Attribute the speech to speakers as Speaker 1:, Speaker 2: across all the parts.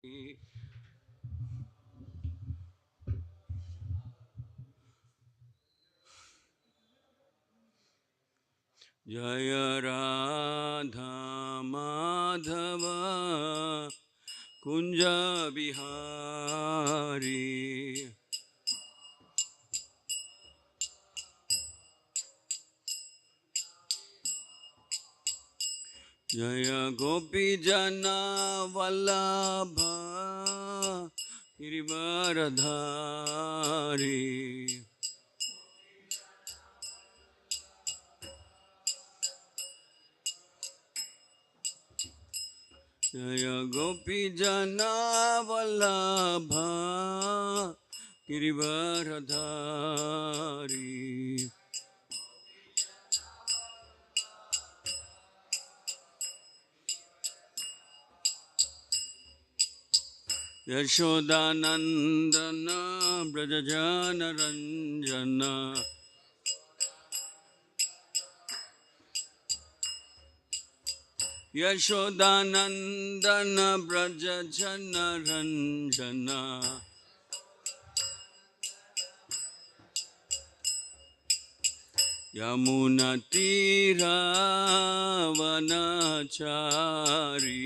Speaker 1: Jaya Radha Madhava Kunja Bihari. Jaya Gopi Jana Vallabha Girivaradhari. Jaya Gopi Jana Vallabha Girivaradhari. Yashodanandana Brajajana Ranjana. Yashodanandana Brajajana Ranjana. Yamuna Tira Vanachari.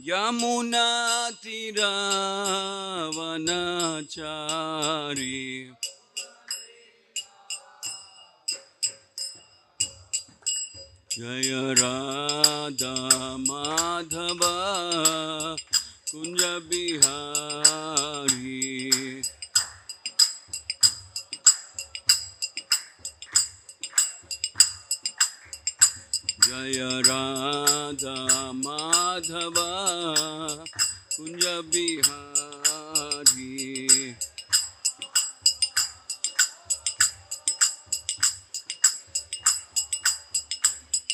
Speaker 1: Yamuna Tira Vanachari. Jaya Radha Madhava Kunja Bihari. Jaya Radha Madhava Kunja Bihari.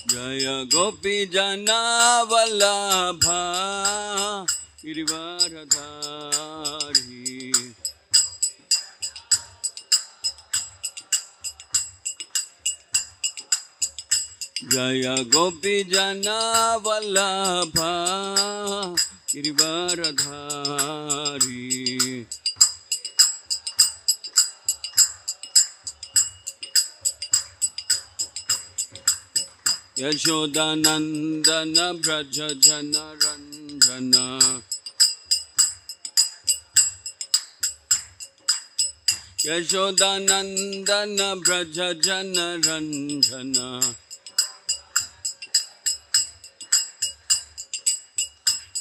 Speaker 1: Jaya Gopi Jana Vallabha Girivaradhari. Jaya Gopi Jana Vallabha Girivaradhari. Yashodanandana Brajajana Ranjana. Yashodanandana Brajajana Ranjana.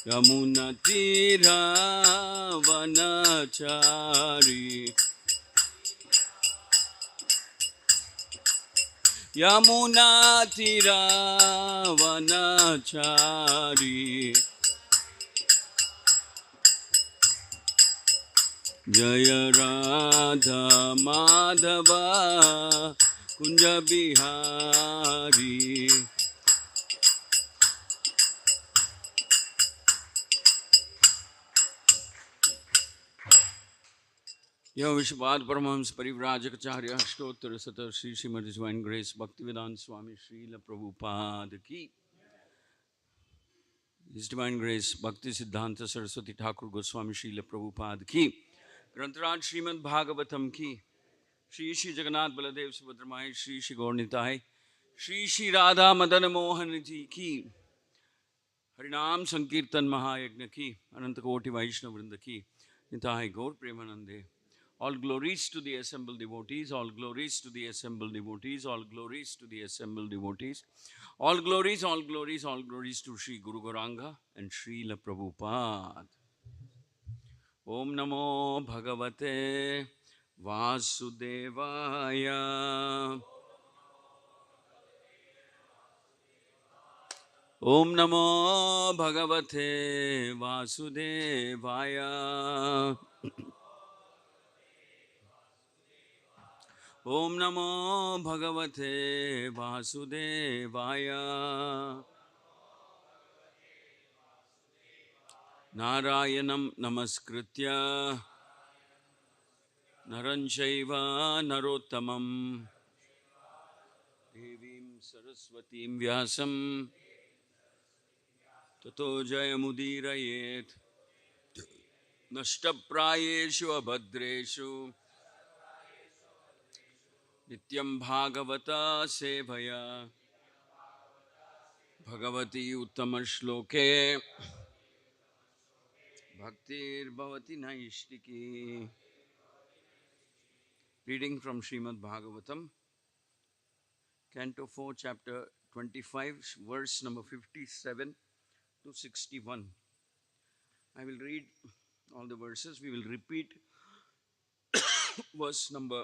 Speaker 1: Yamuna Tira Vanachari. Yamuna Tira Vanachari. Jaya Radha Madhava Kunja Bihari. Yah Vishwad Paramahams Parivrajacharya Ashtottara Sata Sri Srimati Divine Grace Bhaktivedanta Swami Srila Prabhupada Ki. His Divine Grace Bhakti Siddhanta Saraswati Thakur Goswami Srila Prabhupada Ki. Grantaraj Srimad Bhagavatam Ki. Shri Shri Jagannath Baladev Subhadramai Shri Shri Gaurnitai Shri Shri Radha Madan Mohan Ji Ki. Harinam Sankirtan Mahayagna Ki. Anantakoti Vaishnava Vrinda Ki. Nitai Gaur Premanande. All glories to the assembled devotees, all glories to the assembled devotees, all glories to the assembled devotees. All glories, all glories, all glories to Sri Guru Gauranga and Srila Prabhupada. Om Namo Bhagavate Vasudevaya. Om Namo Bhagavate Vasudevaya. Om Namo Bhagavate Vasudevaya. Narayanam Namaskritya Naranchaiva Narottamam Devim सरस्वतीं व्यासं ततो जयमुदीरयेत् नष्टप्रायेषु अभद्रेषु नित्यं भागवता सेवया Bhagwati उत्तमश्लोके भक्तिर्भवति नैष्टिकी. Reading from Srimad Bhagavatam, Canto 4, Chapter 25, verse number 57 to 61. I will read all the verses. We will repeat verse number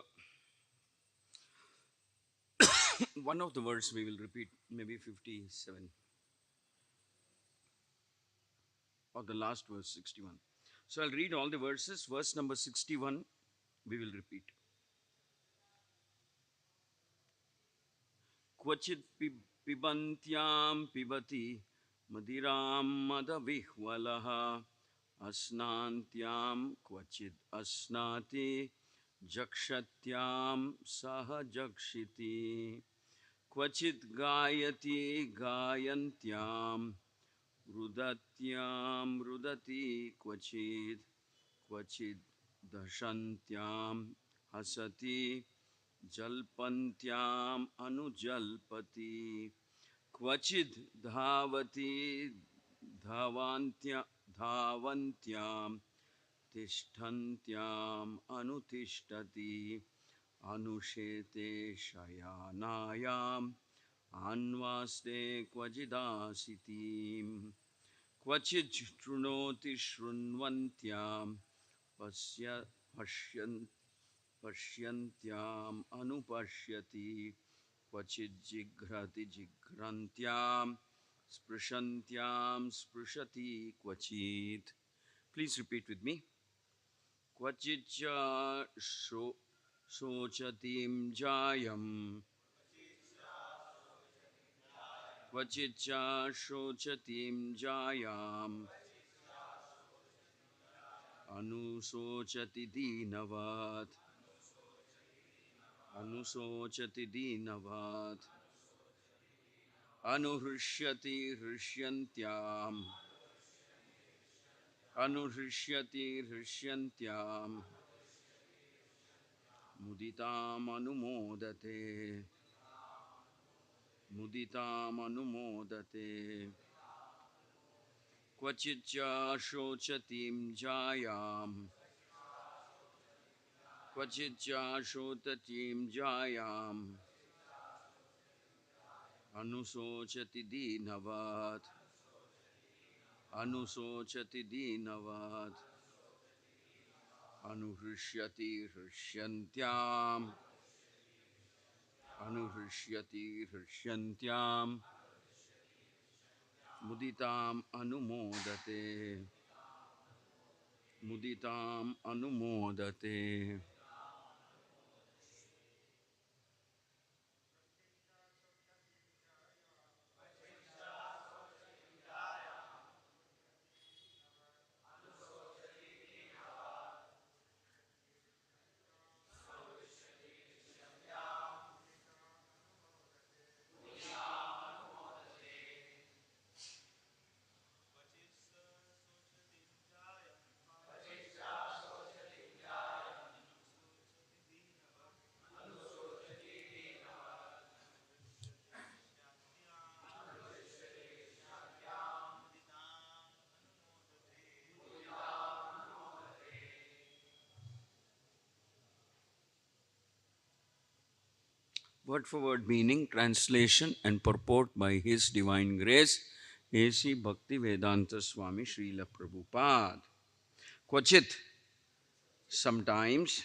Speaker 1: one of the verse we will repeat, maybe 57, or the last verse 61. So I'll read all the verses. Verse number 61 we will repeat. Kvachit pibantyam pibati madiram madavihvalaha asnantyam kvachit asnati jakshatyam saha jakshiti kvachit gayati gayantyam rudatyam rudati क्वचिद् दशन्त्यां हसति जल्पन्त्याम् अनुजल्पति क्वचिद् धावति धावन्त्यां तिष्ठन्त्याम् अनुतिष्ठति अनुशेते शयानायाम् अन्वास्ते क्वचिदासितीम् क्वचित् शृणोति शृण्वन्त्यां पश्यन्त्याम् अनुपश्यति क्वचित् जिघ्रति जिघ्रन्त्यां स्पृशन्त्यां स्पृशति क्वचित्. Please repeat with me. क्वचिच्च शोचतीं जायं क्वचिच्च शोचतीं जायाम् अनुशोचति दीनवत् अनुशोचति दीनवत् अनुहृष्यति हृष्यन्त्याम् अनुहृष्यति हृष्यन्त्याम् मुदिताम् अनुमोदते मुदिताम् अनुमोदते क्वचिच्च शोचतीं जायाम् क्वचिच्च शोचतीं जायाम् अनुशोचति दीनवत् अनुशोचति दीनवत् अनुहृष्यति हृष्यन्त्याम् अनुहृष्यति हृष्यन्त्याम् मुदिताम् अनुमोदते मुदिताम् अनुमोदते. Word for word meaning, translation and purport by His Divine Grace, A.C. Bhakti Vedanta Swami Srila Prabhupada. Kvachit, sometimes,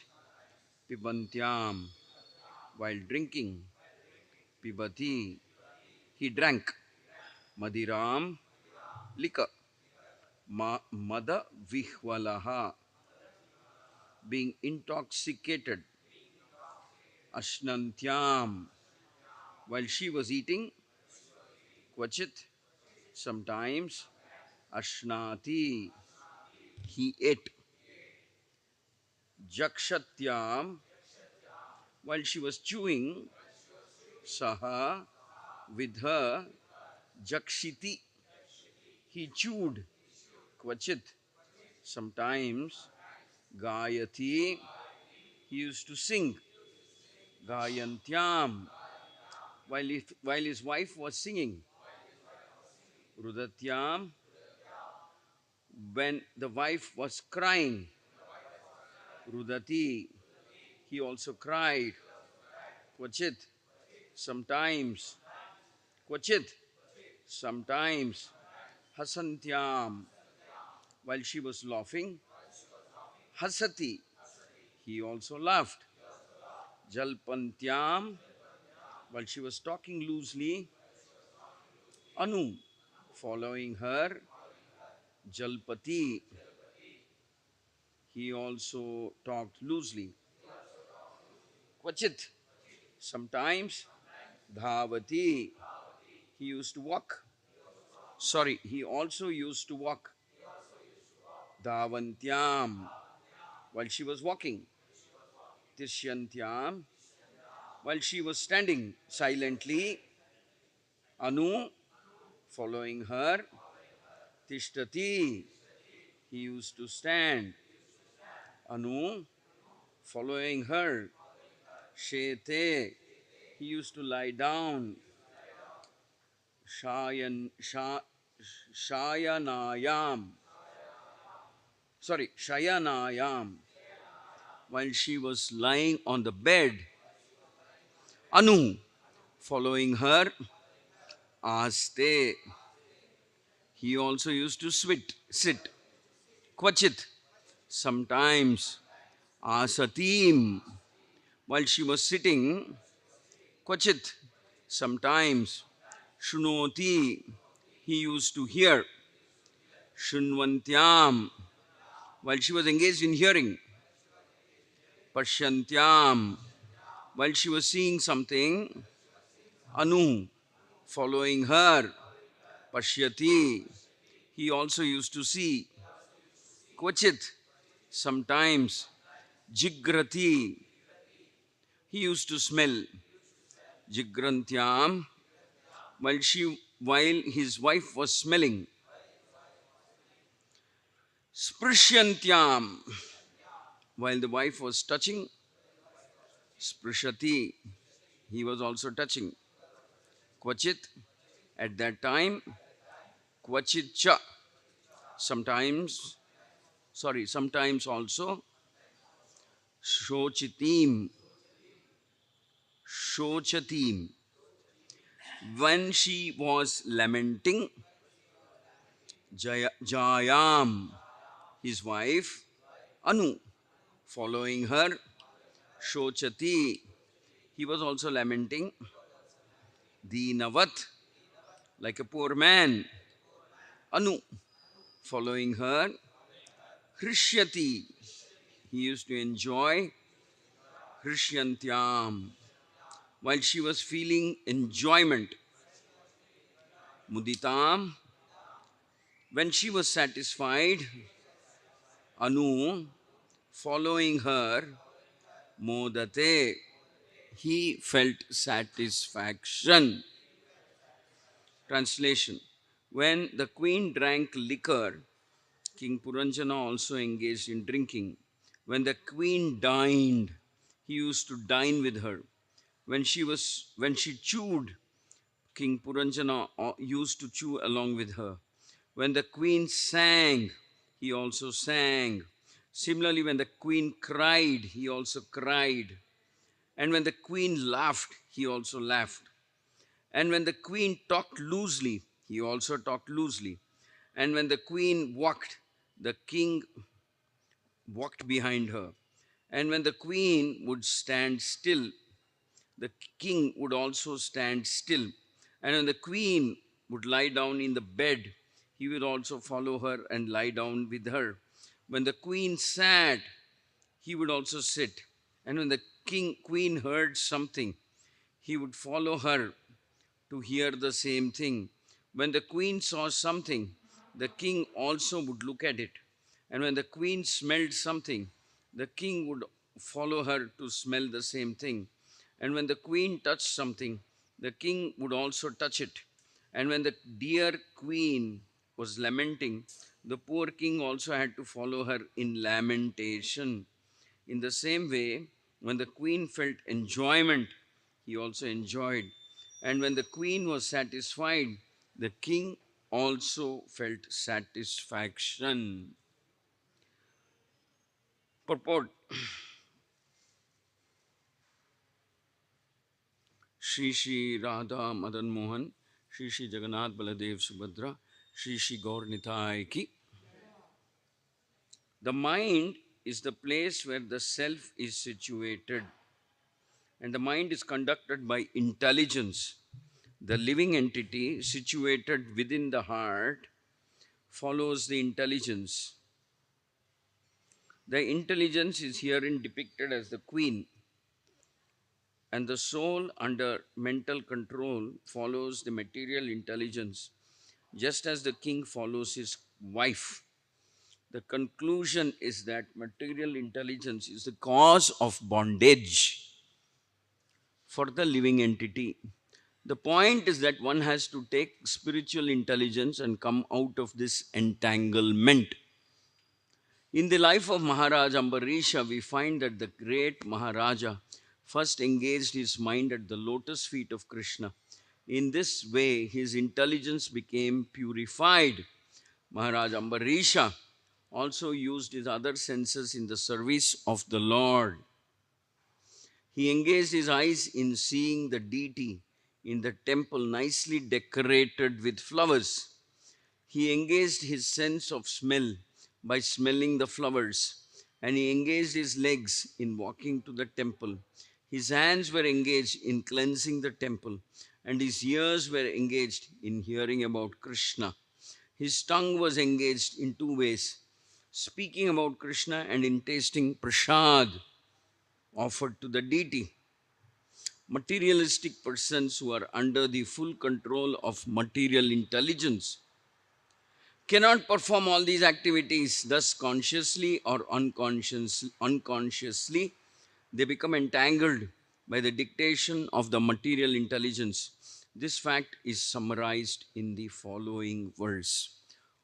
Speaker 1: pibantyam, while drinking, pibati, he drank, madiram, liquor, mada vihvalaha, being intoxicated, ashnantyam, while she was eating, kvachit, sometimes, ashnati, he ate, jakshatyam, while she was chewing, saha, with her jakshiti, he chewed, kvachit, sometimes, gayati, he used to sing, gayantyam, while his wife was singing, rudatyam, when the wife was crying, rudati, he also cried, kvachit, sometimes, kvachit, sometimes, hasantyam, while she was laughing, hasati, he also laughed, jalpantyam, while she was talking loosely, anu, following her, jalpati, he also talked loosely, kvachit, sometimes, dhavati, he used to walk. Sorry, he also used to walk. Dhavantyam, while she was walking. Tishyantyam, while she was standing silently. Anu, following her. Tishtati, he used to stand. Anu, following her. Shete, he used to lie down. Shayanayam, Shayanayam, while she was lying on the bed. Anu, following her. Aste, he also used to sit. Kvachit, sometimes. Asatim, while she was sitting. Kvachit, sometimes. Shunoti, he used to hear. Shunvantyam, while she was engaged in hearing. Pashyantyam, while she was seeing something. Anu, following her. Pashyati, he also used to see. Kvachit, sometimes. Jigrati, he used to smell. Jigrantyam, while his wife was smelling. Sprishyantyam, while the wife was touching. Sprishati, he was also touching. Kvachit, at that time. Kvachit cha, sometimes also. Shochitim, shochatim, when she was lamenting. Jayam, his wife. Anu, following her. Shochati, he was also lamenting. Dinavat, like a poor man. Anu, following her. Hrishyati, he used to enjoy. Hrisyantyam, while she was feeling enjoyment. Muditam, when she was satisfied. Anu, following her. Modate, he felt satisfaction. Translation: when the queen drank liquor, King Puranjana also engaged in drinking. When the queen dined, he used to dine with her. When she chewed, King Puranjana used to chew along with her. When the queen sang, he also sang. Similarly, when the queen cried, he also cried. And when the queen laughed, he also laughed. And when the queen talked loosely, he also talked loosely. And when the queen walked, the king walked behind her. And when the queen would stand still, the king would also stand still. And when the queen would lie down in the bed, he would also follow her and lie down with her. When the queen sat, he would also sit. And when the queen heard something, he would follow her to hear the same thing. When the queen saw something, the king also would look at it. And when the queen smelled something, the king would follow her to smell the same thing. And when the queen touched something, the king would also touch it. And when the dear queen was lamenting, the poor king also had to follow her in lamentation. In the same way, when the queen felt enjoyment, he also enjoyed. And when the queen was satisfied, the king also felt satisfaction. Purport. Shri Shri Radha Madan Mohan, Shri Shri Jagannath Baladev Subhadra, Shri Shri Gaur Nitai Ki. The mind is the place where the self is situated, and the mind is conducted by intelligence. The living entity situated within the heart follows the intelligence. The intelligence is herein depicted as the queen, and the soul under mental control follows the material intelligence, just as the king follows his wife. The conclusion is that material intelligence is the cause of bondage for the living entity. The point is that one has to take spiritual intelligence and come out of this entanglement. In the life of Maharaj Ambarisha, we find that the great Maharaja first engaged his mind at the lotus feet of Krishna. In this way, his intelligence became purified. Maharaj Ambarisha also used his other senses in the service of the Lord. He engaged his eyes in seeing the deity in the temple nicely decorated with flowers. He engaged his sense of smell by smelling the flowers, and he engaged his legs in walking to the temple. His hands were engaged in cleansing the temple, and his ears were engaged in hearing about Krishna. His tongue was engaged in two ways, speaking about Krishna and in tasting prasad offered to the deity. Materialistic persons who are under the full control of material intelligence cannot perform all these activities. Thus, consciously or unconsciously, they become entangled by the dictation of the material intelligence. This fact is summarized in the following verse.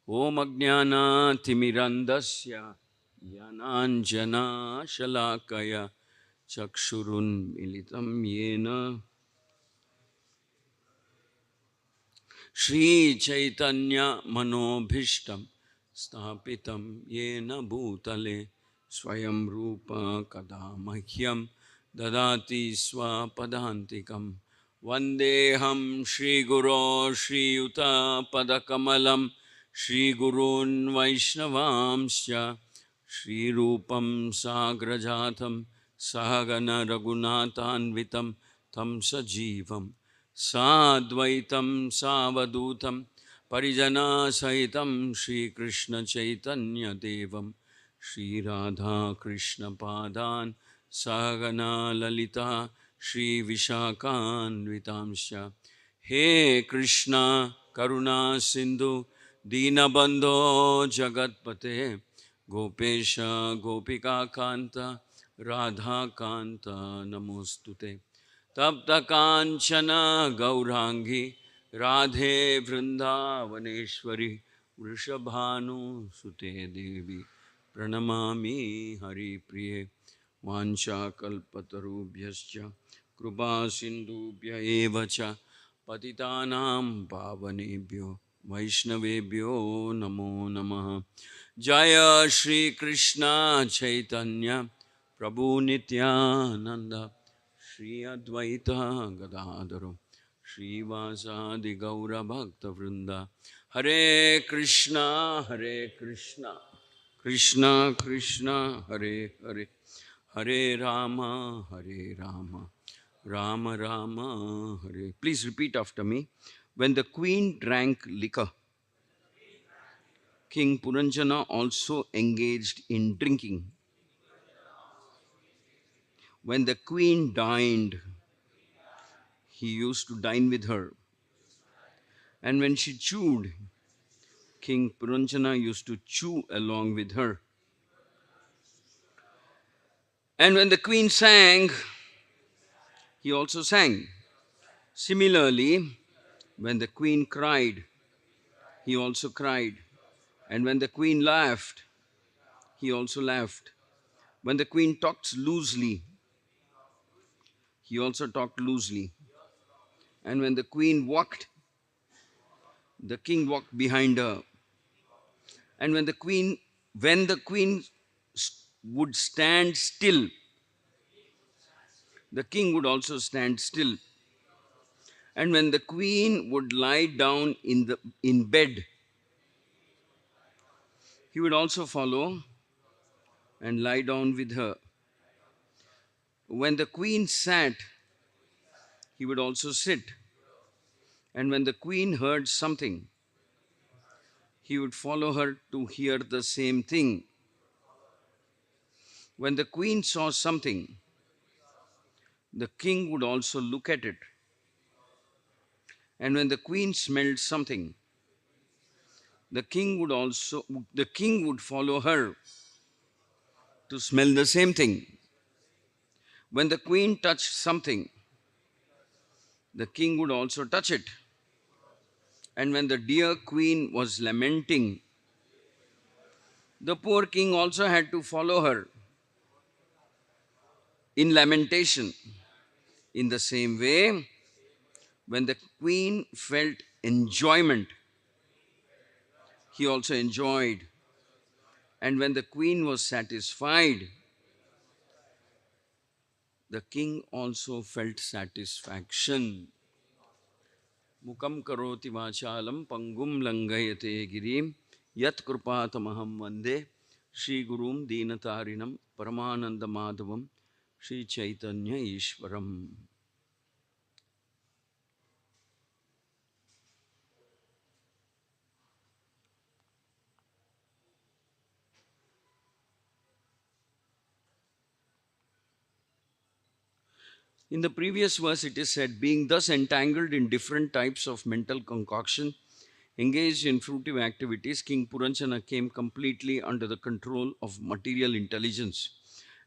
Speaker 1: Om Ajnana Timirandasya Yananjana Shalakaya Chakshurun Militam Yena Shri Chaitanya Manobhishtam Stapitam Yena Bhutale Swayam Rupa Kadamahyam Dadati Swapadantikam Vandeham Shri Guru Shri Yuta Padakamalam Shri Gurun Vaishnavamsya Shri Rupam Sagrajatam Sahagana Raghunathanvitam Tam Sajivam Sadvaitam Savadutam Parijana Sahitam Shri Krishna Chaitanya Devam Shri Radha Krishna Padan Sahagana Lalita Shri Vishakan Vitamsha He Krishna Karuna Sindhu Dinabandho Jagatpate Gopesha Gopika Kanta Radha Kanta Namostute तप्त कांचन गौरांगी राधे वृंदावनेश्वरी वृषभानुसुते देवी प्रणमामि हरिप्रिये वाञ्छाकल्पतरुभ्यश्च कृपा सिन्धुभ्य एव च पतितानां पावनेभ्यो वैष्णवेभ्यो नमो नमः जय श्री कृष्ण चैतन्य प्रभु Nityanand Shri Advaita Gadadharo Srivasadi Gaura Bhakta Vrinda Hare Krishna Krishna Krishna Hare Hare Hare Rama Rama Rama Hare. Please repeat after me. When the queen drank liquor, King Puranjana also engaged in drinking. When the queen dined, he used to dine with her. And when she chewed, King Puranjana used to chew along with her. And when the queen sang, he also sang. Similarly, when the queen cried, he also cried. And when the queen laughed, he also laughed. When the queen talked loosely, he also talked loosely. And when the queen walked, the king walked behind her. And when the queen would stand still, the king would also stand still. And when the queen would lie down in bed, he would also follow and lie down with her. When the queen sat, he would also sit. And when the queen heard something, he would follow her to hear the same thing. When the queen saw something, the king would also look at it. And when the queen smelled something, the king would follow her to smell the same thing. When the queen touched something, the king would also touch it. And when the dear queen was lamenting, the poor king also had to follow her in lamentation. In the same way, when the queen felt enjoyment, he also enjoyed. And when the queen was satisfied, the king also felt satisfaction. Mukam karoti vachalam pangum langayate girim yat krupatamaham vande Shri Gurum Deenatarinam Paramananda Madhavam Shri Chaitanya Ishwaram. In the previous verse, it is said, being thus entangled in different types of mental concoction, engaged in fruitive activities, King Puranchana came completely under the control of material intelligence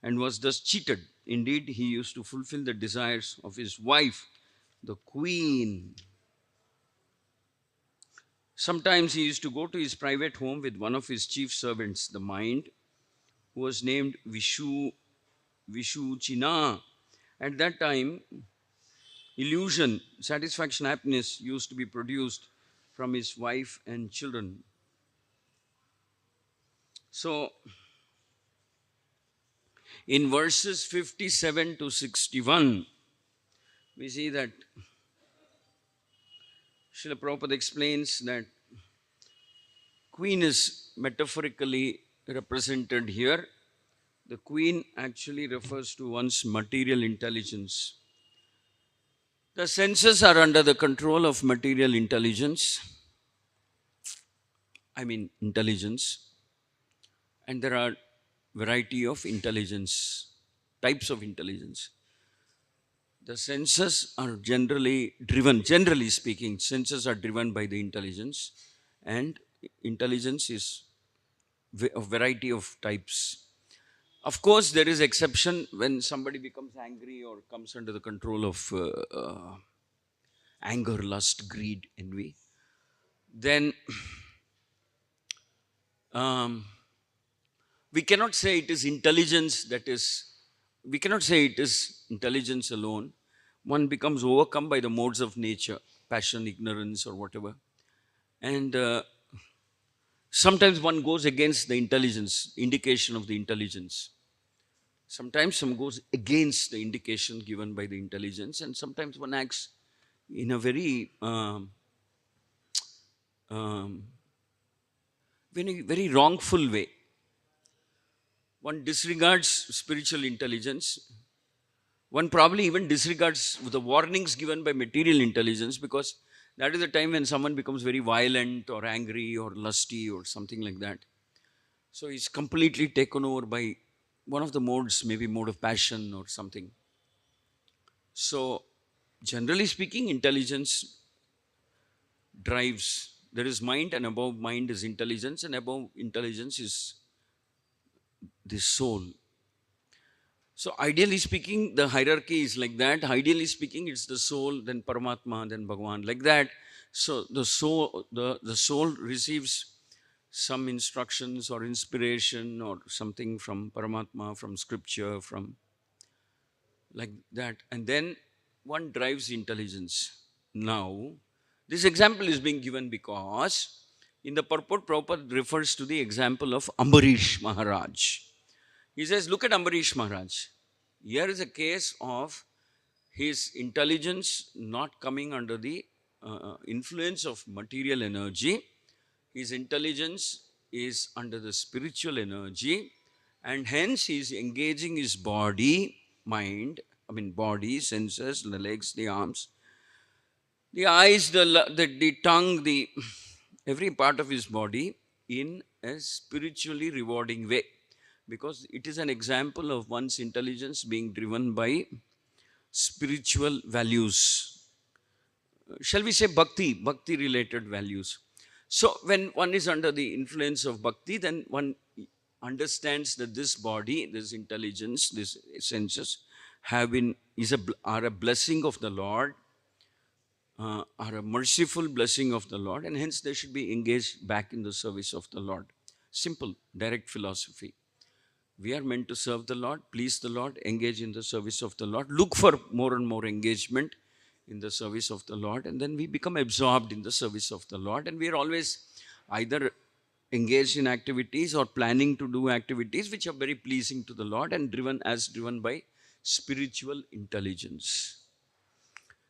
Speaker 1: and was thus cheated. Indeed, he used to fulfill the desires of his wife, the queen. Sometimes he used to go to his private home with one of his chief servants, the mind, who was named Vishuchina. At that time, illusion, satisfaction, happiness used to be produced from his wife and children. So, in verses 57 to 61, we see that Srila Prabhupada explains that queen is metaphorically represented here. The queen actually refers to one's material intelligence. The senses are under the control of material intelligence. Intelligence. And there are variety of intelligence, types of intelligence. The senses are generally speaking, senses are driven by the intelligence, and intelligence is a variety of types. Of course, there is exception when somebody becomes angry or comes under the control of anger, lust, greed, envy. Then we cannot say it is intelligence we cannot say it is intelligence alone. One becomes overcome by the modes of nature, passion, ignorance, or whatever. And sometimes one goes against the intelligence, indication of the intelligence. Sometimes some goes against the indication given by the intelligence, and sometimes one acts in a very very wrongful way. One disregards spiritual intelligence. One probably even disregards the warnings given by material intelligence, because that is the time when someone becomes very violent or angry or lusty or something like that. So he's completely taken over by one of the modes, maybe mode of passion or something. So generally speaking, intelligence drives. There is mind, and above mind is intelligence, and above intelligence is the soul. So ideally speaking, the hierarchy is like that. Ideally speaking, it's the soul, then Paramatma, then Bhagavan, like that. So the soul receives some instructions or inspiration or something from Paramatma, from scripture, from like that. And then one drives intelligence. Now, this example is being given because in the purport, Prabhupada refers to the example of Ambarish Maharaj. He says, look at Ambarish Maharaj. Here is a case of his intelligence not coming under the influence of material energy. His intelligence is under the spiritual energy, and hence he is engaging his body, mind, body, senses, the legs, the arms, the eyes, the tongue, the every part of his body in a spiritually rewarding way, because it is an example of one's intelligence being driven by spiritual values, shall we say bhakti related values. So when one is under the influence of bhakti, then one understands that this body, this intelligence, these senses are a blessing of the Lord, are a merciful blessing of the Lord, and hence they should be engaged back in the service of the Lord. Simple, direct philosophy. We are meant to serve the Lord, please the Lord, engage in the service of the Lord, look for more and more engagement in the service of the Lord, and then we become absorbed in the service of the Lord, and we are always either engaged in activities or planning to do activities which are very pleasing to the Lord and driven by spiritual intelligence.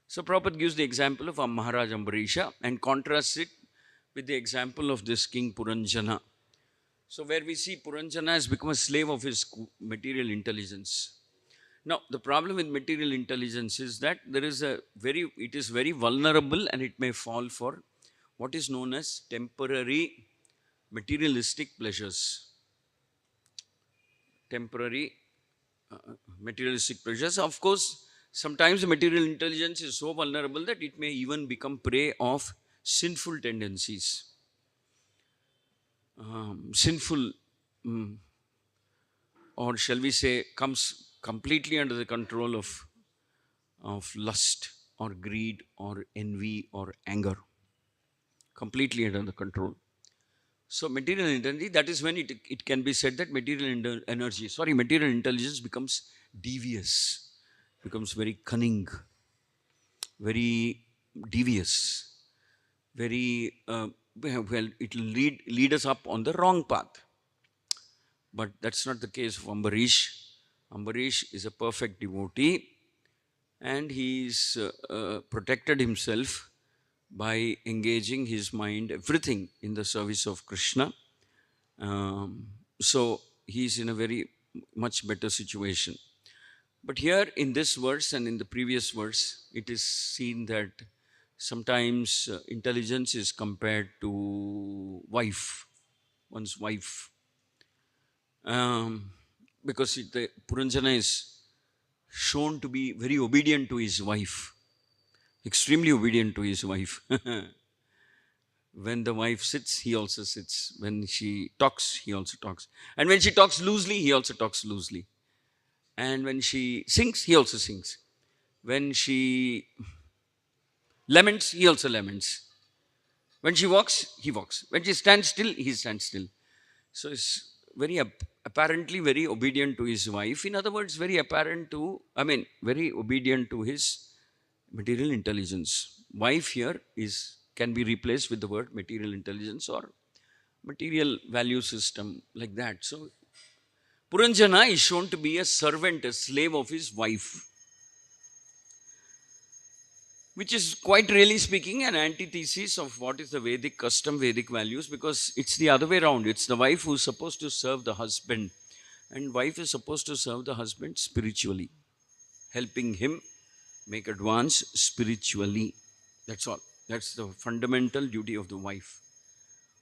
Speaker 1: So Prabhupada gives the example of Maharaj Ambarisha and contrasts it with the example of this King Puranjana. So where we see Puranjana has become a slave of his material intelligence. Now, the problem with material intelligence is that it is very vulnerable, and it may fall for what is known as temporary materialistic pleasures. Temporary materialistic pleasures. Of course, sometimes the material intelligence is so vulnerable that it may even become prey of sinful tendencies. Sinful, or shall we say, comes completely under the control of lust or greed or envy or anger. Completely under the control. So material energy, that is when it can be said that material intelligence becomes devious, becomes very cunning, very devious, very, well, it will lead us up on the wrong path. But that's not the case of Ambarish. Ambarish is a perfect devotee, and he's protected himself by engaging his mind, everything in the service of Krishna. So he's in a very much better situation. But here in this verse and in the previous verse, it is seen that sometimes intelligence is compared to one's wife. Because the Puranjana is shown to be very obedient to his wife, extremely obedient to his wife. When the wife sits, he also sits. When she talks, he also talks. And when she talks loosely, he also talks loosely. And when she sings, he also sings. When she laments, he also laments. When she walks, he walks. When she stands still, he stands still. So it's apparently very obedient to his wife. In other words, very obedient to his material intelligence. Wife here can be replaced with the word material intelligence or material value system, like that. So Puranjana is shown to be a servant, a slave of his wife, which is quite really speaking an antithesis of what is the Vedic custom, Vedic values, because it's the other way around. It's the wife who's supposed to serve the husband, and wife is supposed to serve the husband spiritually, helping him make advance spiritually. That's all. That's the fundamental duty of the wife.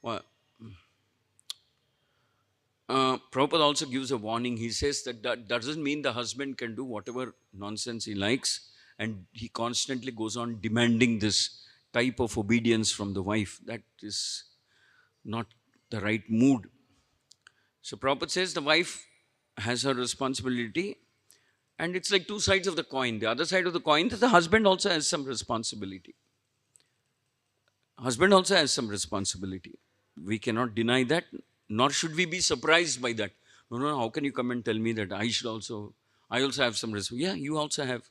Speaker 1: Well, Prabhupada also gives a warning. He says that doesn't mean the husband can do whatever nonsense he likes, and he constantly goes on demanding this type of obedience from the wife. That is not the right mood. So Prabhupada says the wife has her responsibility And it's like two sides of the coin. The other side of the coin is the husband also has some responsibility. Husband also has some responsibility. We cannot deny that, nor should we be surprised by that. No, no, how can you come and tell me that I also have some responsibility? Yeah, you also have.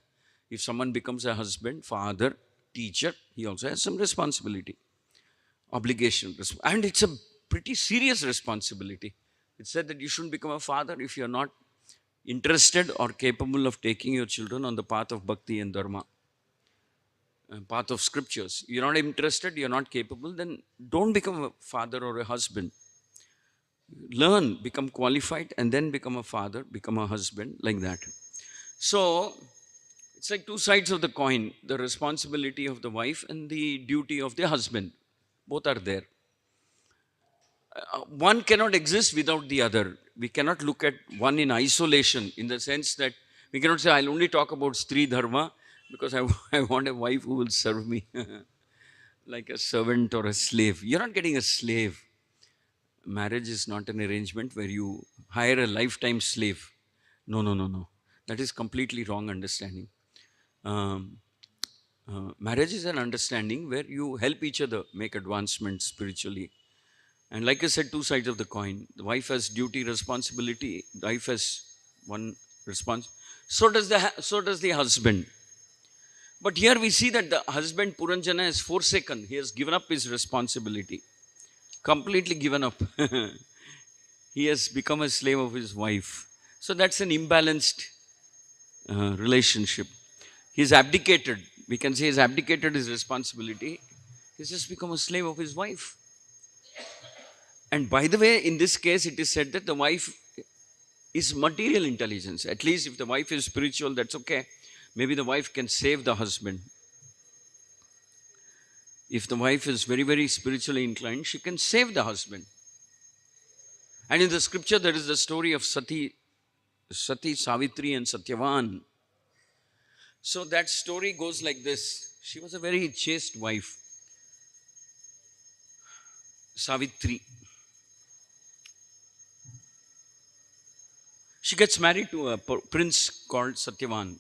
Speaker 1: If someone becomes a husband, father, teacher, he also has some responsibility, obligation. And it's a pretty serious responsibility. It said that you shouldn't become a father if you're not interested or capable of taking your children on the path of bhakti and dharma, path of scriptures. You're not interested, you're not capable, then don't become a father or a husband. Learn, become qualified, and then become a father, become a husband, like that. So, it's like two sides of the coin, the responsibility of the wife and the duty of the husband. Both are there. One cannot exist without the other. We cannot look at one in isolation, in the sense that we cannot say, I'll only talk about Stri Dharma because I want a wife who will serve me like a servant or a slave. You're not getting a slave. Marriage is not an arrangement where you hire a lifetime slave. No, no, no, no. That is completely wrong understanding. Marriage is an understanding where you help each other make advancements spiritually. And like I said, two sides of the coin. The wife has duty, responsibility. The wife has one response. So does the husband. But here we see that the husband Puranjana has forsaken. He has given up his responsibility. Completely given up. He has become a slave of his wife. So that's an imbalanced relationship. He's abdicated. We can say he's abdicated his responsibility. He's just become a slave of his wife. And by the way, in this case, it is said that the wife is material intelligence. At least if the wife is spiritual, that's okay. Maybe the wife can save the husband. If the wife is very, very spiritually inclined, she can save the husband. And in the scripture, there is the story of Sati, Savitri and Satyavan. So that story goes like this. She was a very chaste wife, Savitri. She gets married to a prince called Satyavan.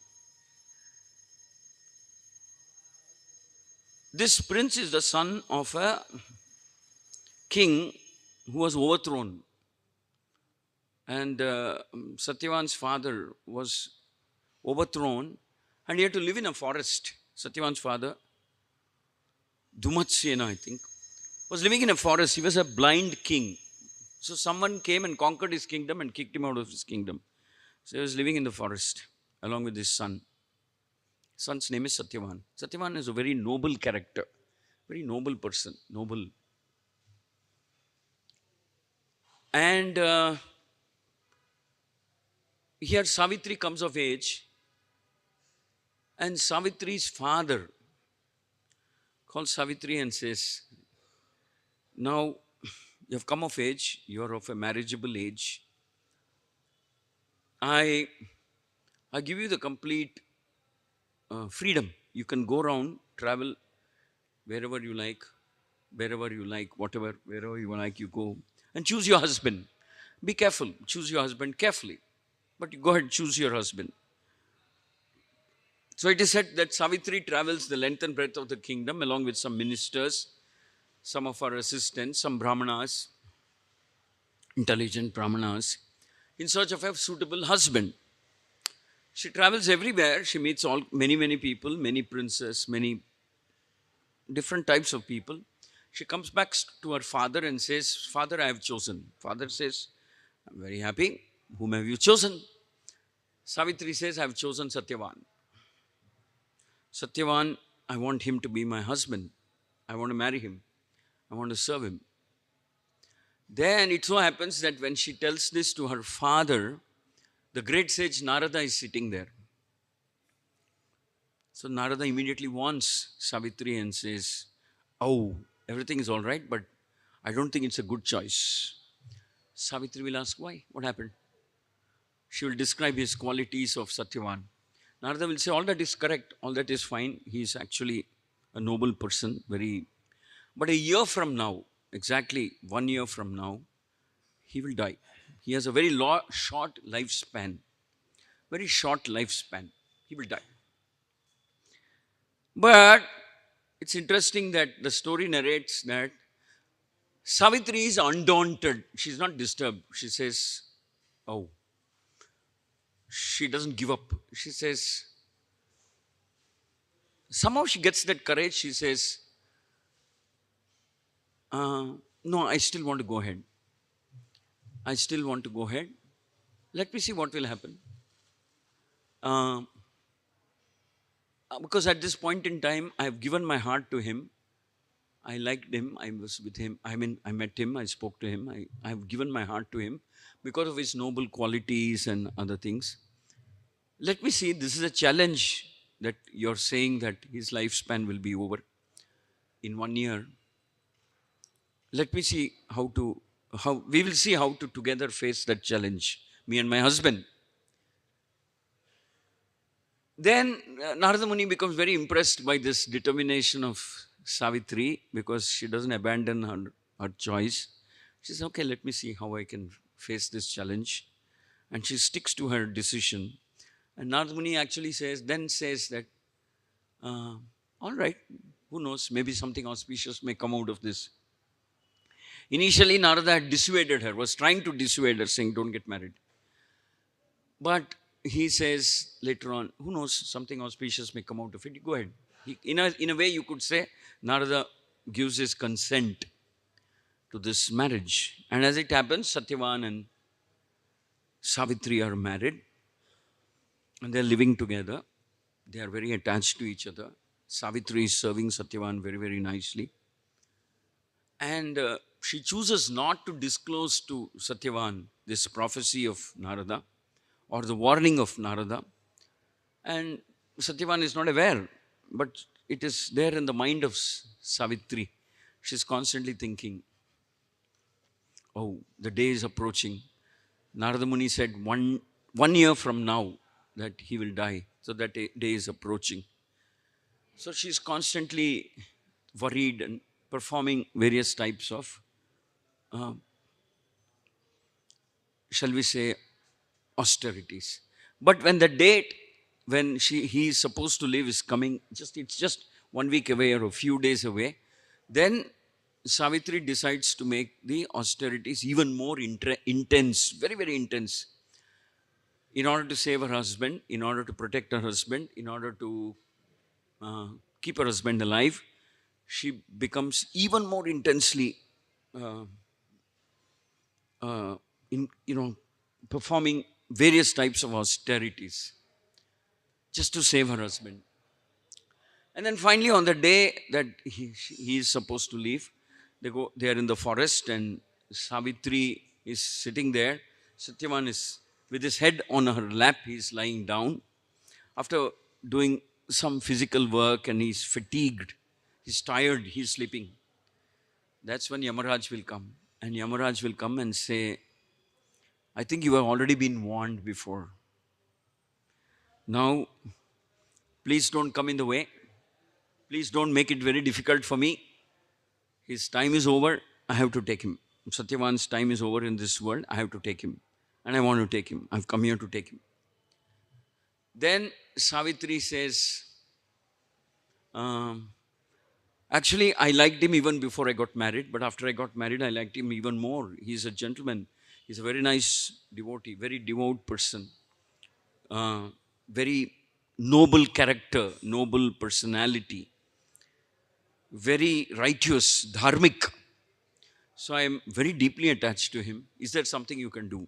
Speaker 1: This prince is the son of a king who was overthrown. And Satyavan's father was overthrown and he had to live in a forest. Satyavan's father, Dhumatsena, I think, was living in a forest. He was a blind king. So someone came and conquered his kingdom and kicked him out of his kingdom. So he was living in the forest along with his son. His son's name is Satyavan. Satyavan is a very noble character, very noble person, noble. And here Savitri comes of age, and Savitri's father calls Savitri and says, now you have come of age, you are of a marriageable age. I give you the complete freedom. You can go around, travel wherever you like, whatever, wherever you like, you go. And choose your husband. Be careful, choose your husband carefully. But you go ahead, choose your husband. So it is said that Savitri travels the length and breadth of the kingdom along with some ministers, some of her assistants, some brahmanas, intelligent brahmanas, in search of a suitable husband. She travels everywhere. She meets many people, many princes, many different types of people. She comes back to her father and says, Father, I have chosen. Father says, I'm very happy. Whom have you chosen? Savitri says, I have chosen Satyavan. Satyavan, I want him to be my husband. I want to marry him. I want to serve him. Then it so happens that when she tells this to her father, the great sage Narada is sitting there. So Narada immediately warns Savitri and says, oh, everything is all right, but I don't think it's a good choice. Savitri will ask, why? What happened? She will describe his qualities of Satyavan. Narada will say, all that is correct, all that is fine. He is actually a noble person, but a year from now, exactly 1 year from now, he will die. He has a very short lifespan. very short lifespan. He will die. But it's interesting that the story narrates that Savitri is undaunted. She's not disturbed. She says, oh, she doesn't give up. She says, somehow she gets that courage. She says, no, I still want to go ahead. I still want to go ahead. Let me see what will happen. Uh, because at this point in time, I have given my heart to him. I liked him. I was with him. I mean, I met him. I spoke to him. I have given my heart to him because of his noble qualities and other things. Let me see. This is a challenge that you're saying that his lifespan will be over in 1 year. Let me see how we will see how to together face that challenge, me and my husband. Then Narada Muni becomes very impressed by this determination of Savitri because she doesn't abandon her choice. She says, okay, let me see how I can face this challenge. And she sticks to her decision. And Narada Muni actually says that, all right, who knows, maybe something auspicious may come out of this. Initially, Narada had dissuaded her, was trying to dissuade her, saying, don't get married. But he says later on, who knows, something auspicious may come out of it. Go ahead. In a way, you could say, Narada gives his consent to this marriage. And as it happens, Satyavan and Savitri are married. And they're living together. They are very attached to each other. Savitri is serving Satyavan very, very nicely. And she chooses not to disclose to Satyavan this prophecy of Narada or the warning of Narada. And Satyavan is not aware, but it is there in the mind of Savitri. She's constantly thinking, oh, the day is approaching. Narada Muni said 1 year from now that he will die. So that day is approaching. So she's constantly worried and performing various types of, shall we say, austerities. But when the date when he is supposed to live is coming, it's just 1 week away or a few days away, then Savitri decides to make the austerities even more intense, very, very intense, in order to save her husband, in order to protect her husband, in order to keep her husband alive. She becomes even more intensely performing various types of austerities just to save her husband. And then finally, on the day that he is supposed to leave, they are in the forest, and Savitri is sitting there. Satyavan is with his head on her lap. He is lying down. After doing some physical work and he's fatigued, he's tired, he's sleeping. That's when Yamaraj will come. And Yamaraj will come and say, I think you have already been warned before. Now, please don't come in the way. Please don't make it very difficult for me. His time is over. I have to take him. Satyavan's time is over in this world. I have to take him. And I want to take him. I've come here to take him. Then Savitri says, actually, I liked him even before I got married. But after I got married, I liked him even more. He's a gentleman. He's a very nice devotee, very devout person. Very noble character, noble personality. Very righteous, dharmic. So I am very deeply attached to him. Is there something you can do?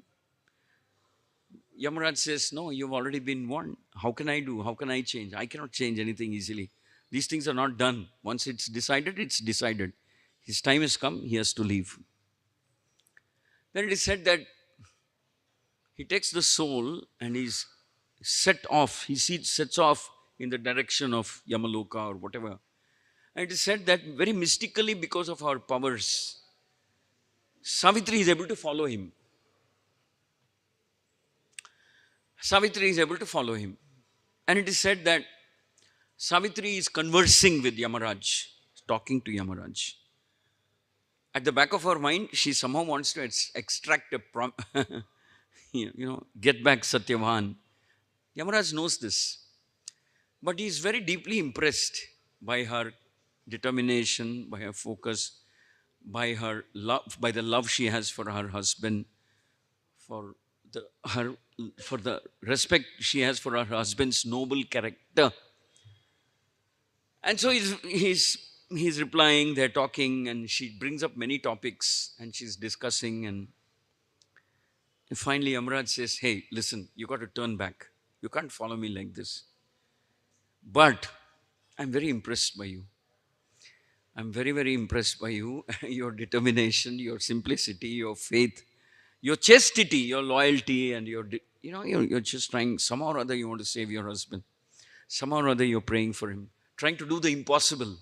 Speaker 1: Yamaraj says, no, you've already been warned. How can I do? How can I change? I cannot change anything easily. These things are not done. Once it's decided, it's decided. His time has come, he has to leave. Then it is said that he takes the soul and he's sets off in the direction of Yamaloka or whatever. And it is said that very mystically, because of our powers, Savitri is able to follow him. Savitri is able to follow him. And it is said that Savitri is conversing with Yamaraj, talking to Yamaraj. At the back of her mind, she somehow wants to extract a get back Satyavan Yamaraj knows this, but he is very deeply impressed by her determination, by her focus, by her love, by the love she has for her husband, for her for the respect she has for her husband's noble character. And so he's replying, they're talking, and she brings up many topics and she's discussing. And finally, Yamaraj says, "Hey, listen, you got to turn back. You can't follow me like this. But I'm very impressed by you. I'm very, very impressed by you, your determination, your simplicity, your faith, your chastity, your loyalty, and you're just trying, somehow or other, you want to save your husband. Somehow or other, you're praying for him, trying to do the impossible."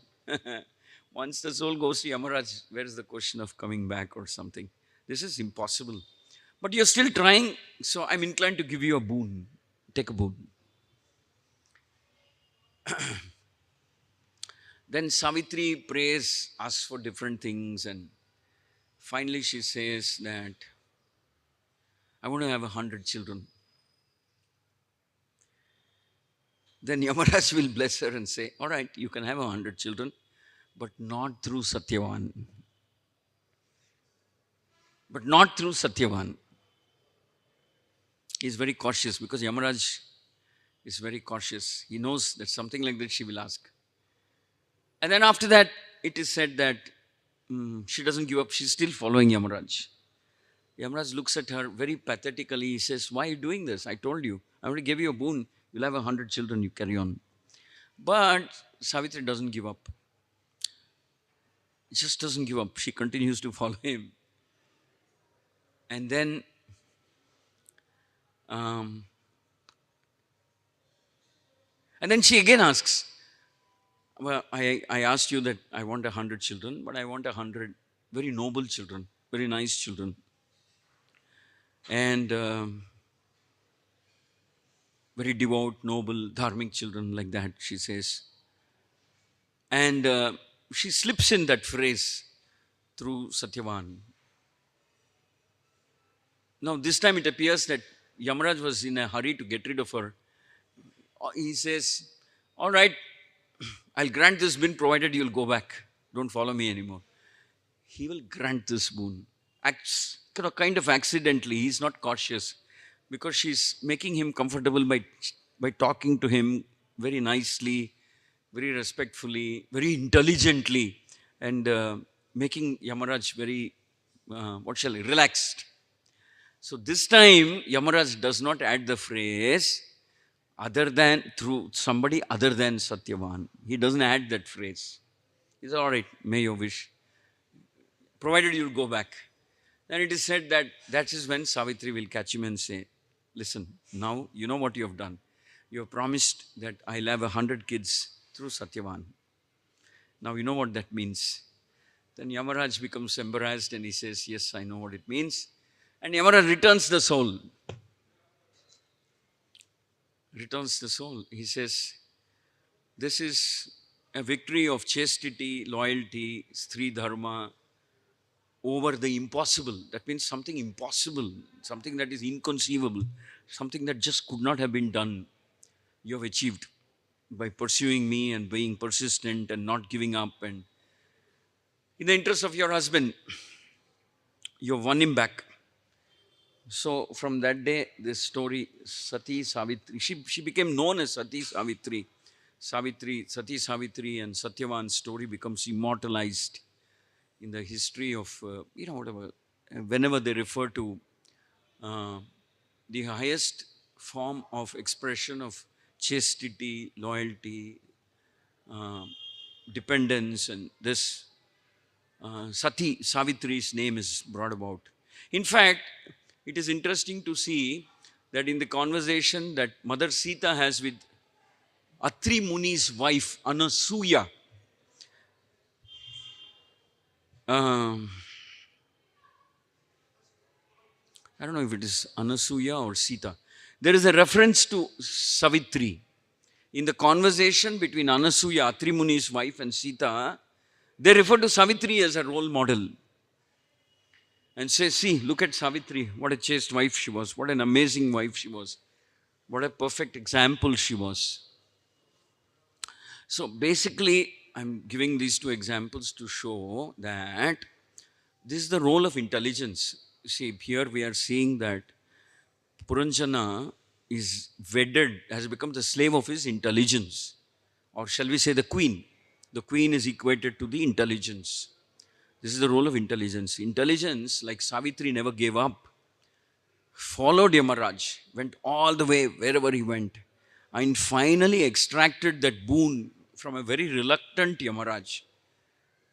Speaker 1: Once the soul goes to Yamaraj, where is the question of coming back or something? This is impossible. But you're still trying, so I'm inclined to give you a boon. Take a boon. Then Savitri prays, asks for different things, and finally she says that, "I want to have 100 children." Then Yamaraj will bless her and say, "All right, you can have 100 children, but not through Satyavan. But not through Satyavan." He's very cautious because Yamaraj is very cautious. He knows that something like that she will ask. And then after that, it is said that she doesn't give up. She's still following Yamaraj. Yamaraj looks at her very pathetically. He says, "Why are you doing this? I told you. I already gave you a boon. You'll have 100 children. You carry on." But Savitri doesn't give up. Just doesn't give up. She continues to follow him. And then she again asks, "Well, I asked you that I want 100 children, but I want 100 very noble children, very nice children. And very devout, noble, dharmic children," like that, she says. And she slips in that phrase, "through Satyavan." Now, this time it appears that Yamaraj was in a hurry to get rid of her. He says, "All right, I'll grant this boon provided you'll go back. Don't follow me anymore." He will grant this boon. Kind of accidentally. He's not cautious because she's making him comfortable by talking to him very nicely, very respectfully, very intelligently, and making Yamaraj very, relaxed. So this time, Yamaraj does not add the phrase "other than," through somebody other than Satyavan. He doesn't add that phrase. He says, "All right, may your wish, provided you'll go back." Then it is said that is when Savitri will catch him and say, "Listen, now you know what you have done. You have promised that I'll have 100 kids through Satyavan. Now you know what that means." Then Yamaraj becomes embarrassed and he says, "Yes, I know what it means." And Yamaraj returns the soul. Returns the soul. He says, "This is a victory of chastity, loyalty, Stri Dharma, over the impossible." That means something impossible, something that is inconceivable, something that just could not have been done. You have achieved by pursuing me and being persistent and not giving up. And in the interest of your husband, you have won him back. So from that day, this story, Sati Savitri, she became known as Sati Savitri. Sati Savitri and Satyavan's story becomes immortalized in the history of, whenever they refer to the highest form of expression of chastity, loyalty, dependence, and this Sati Savitri's name is brought about. In fact, it is interesting to see that in the conversation that Mother Sita has with Atri Muni's wife, Anasuya, I don't know if it is Anasuya or Sita. There is a reference to Savitri. In the conversation between Anasuya, Atri Muni's wife, and Sita, they refer to Savitri as a role model. And say, "See, look at Savitri, what a chaste wife she was, what an amazing wife she was." What a perfect example she was. So basically, I'm giving these two examples to show that this is the role of intelligence. See, here we are seeing that Puranjana is wedded, has become the slave of his intelligence. Or shall we say the queen? The queen is equated to the intelligence. This is the role of intelligence. Intelligence, like Savitri, never gave up. Followed Yamaraj, went all the way wherever he went, and finally extracted that boon from a very reluctant Yamaraj.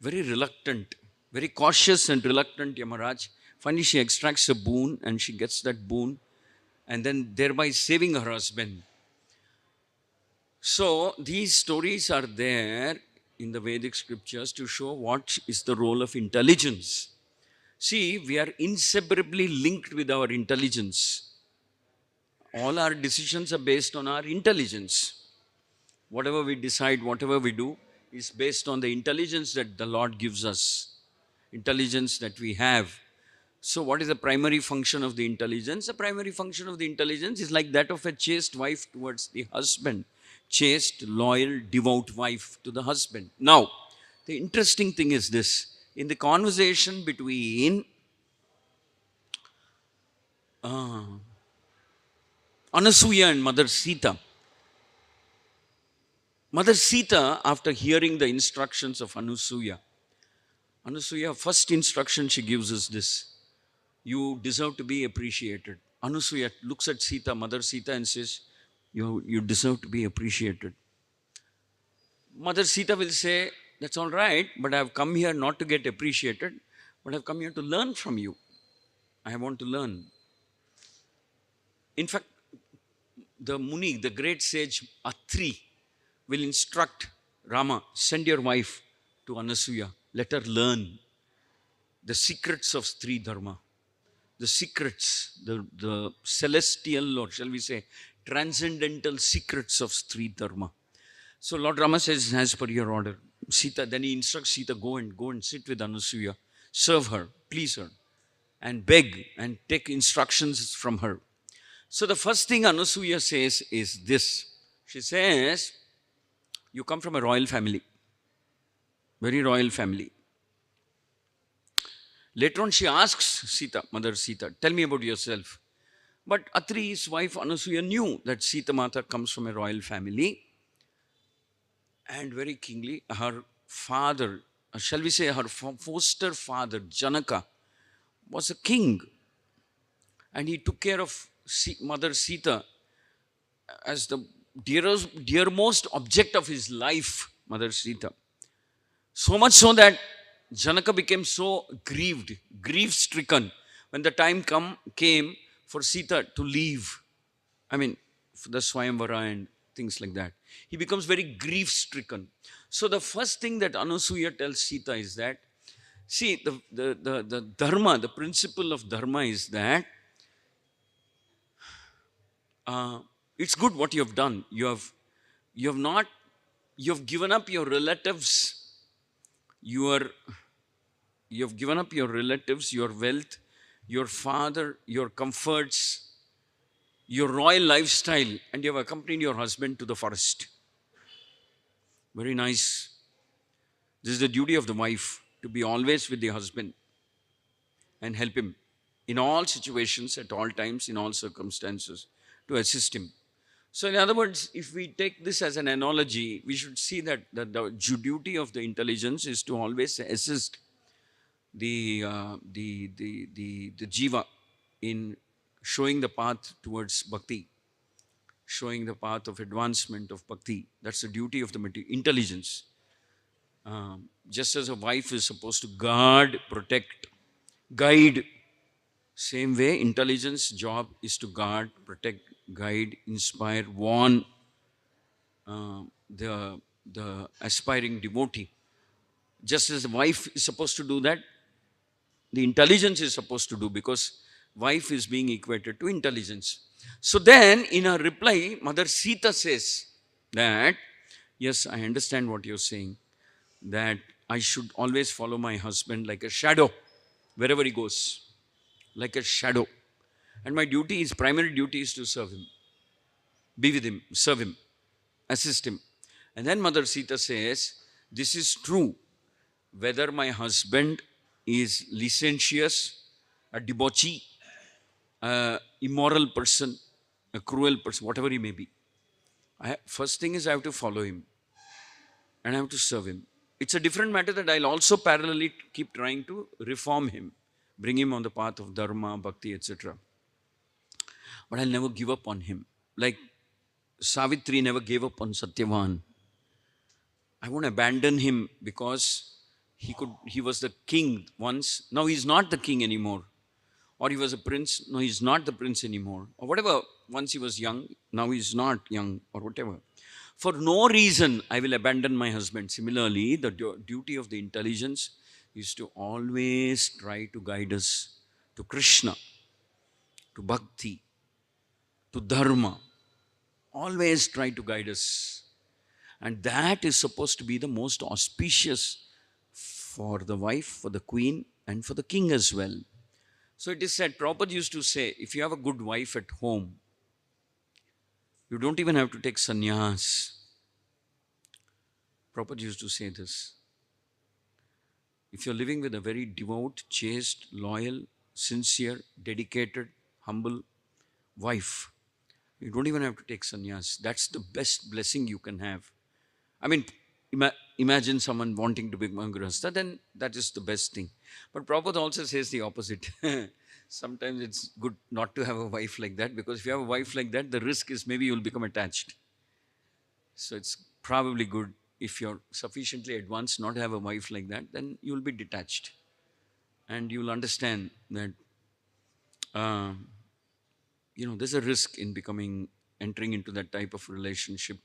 Speaker 1: Very reluctant, very cautious and reluctant Yamaraj. Finally, she extracts a boon and she gets that boon, and then thereby saving her husband. So, these stories are there in the Vedic scriptures to show what is the role of intelligence. See, we are inseparably linked with our intelligence. All our decisions are based on our intelligence. Whatever we decide, whatever we do, is based on the intelligence that the Lord gives us, intelligence that we have. So, what is the primary function of the intelligence? The primary function of the intelligence is like that of a chaste wife towards the husband. Chaste, loyal, devout wife to the husband. Now, the interesting thing is this. In the conversation between Anasuya and Mother Sita, Mother Sita, after hearing the instructions of Anasuya, first instruction she gives is this: you deserve to be appreciated. Anasuya looks at Sita, Mother Sita, and says, you deserve to be appreciated. Mother Sita will say, that's all right, but I've come here not to get appreciated, but I've come here to learn from you. I want to learn. In fact, the Muni, the great sage Atri, will instruct Rama, send your wife to Anasuya. Let her learn the secrets of Stri Dharma. The secrets, the celestial, or shall we say, transcendental secrets of Stri Dharma. So Lord Rama says, as per your order, Sita, then he instructs Sita, go and sit with Anasuya, serve her, please her, and beg and take instructions from her. So the first thing Anasuya says is this. She says, you come from a royal family, very royal family. Later on she asks Sita, Mother Sita, tell me about yourself. But Atri's wife Anasuya knew that Sita Mata comes from a royal family, and very kingly, her father, shall we say her foster father, Janaka, was a king. And he took care of Mother Sita as the dearmost object of his life, Mother Sita. So much so that Janaka became so grief-stricken when the time came for Sita to leave. I mean, for the Swayamvara and things like that. He becomes very grief-stricken. So the first thing that Anasuya tells Sita is that, see, the dharma, the principle of dharma is that it's good what you have done. You have given up your relatives. You have given up your relatives, your wealth, your father, your comforts, your royal lifestyle, and you have accompanied your husband to the forest. Very nice. This is the duty of the wife, to be always with the husband and help him in all situations, at all times, in all circumstances, to assist him. So in other words, if we take this as an analogy, we should see that the duty of the intelligence is to always assist the jiva in showing the path towards bhakti, showing the path of advancement of bhakti. That's the duty of the intelligence. Just as a wife is supposed to guard, protect, guide, same way intelligence job is to guard, protect, guide, inspire, warn the aspiring devotee. Just as the wife is supposed to do that, the intelligence is supposed to do, because wife is being equated to intelligence. So then in her reply, Mother Sita says that, yes, I understand what you're saying, that I should always follow my husband like a shadow, wherever he goes, like a shadow. And my duty is, primary duty is to serve him. be with him, serve him, assist him. And then Mother Sita says, this is true whether my husband is licentious, a debauchee, a immoral person, a cruel person, whatever he may be. First thing is I have to follow him and I have to serve him. It's a different matter that I'll also parallelly keep trying to reform him, bring him on the path of dharma, bhakti, etc. But I'll never give up on him. Like Savitri never gave up on Satyavan. I won't abandon him because he was the king once. Now he's not the king anymore. Or he was a prince. No, he's not the prince anymore. Or whatever. Once he was young. Now he's not young or whatever. For no reason I will abandon my husband. Similarly, the duty of the intelligence is to always try to guide us to Krishna, to bhakti, to dharma. Always try to guide us. And that is supposed to be the most auspicious for the wife, for the queen, and for the king as well. So it is said, Prabhupada used to say, if you have a good wife at home, you don't even have to take sannyas. Prabhupada used to say this. If you're living with a very devout, chaste, loyal, sincere, dedicated, humble wife, you don't even have to take sannyas. That's the best blessing you can have. I mean, imagine someone wanting to become a grihastha, then that is the best thing. But Prabhupada also says the opposite. Sometimes it's good not to have a wife like that, because if you have a wife like that, the risk is maybe you'll become attached. So it's probably good if you're sufficiently advanced not to have a wife like that, then you'll be detached. And you'll understand that, there's a risk in entering into that type of relationship.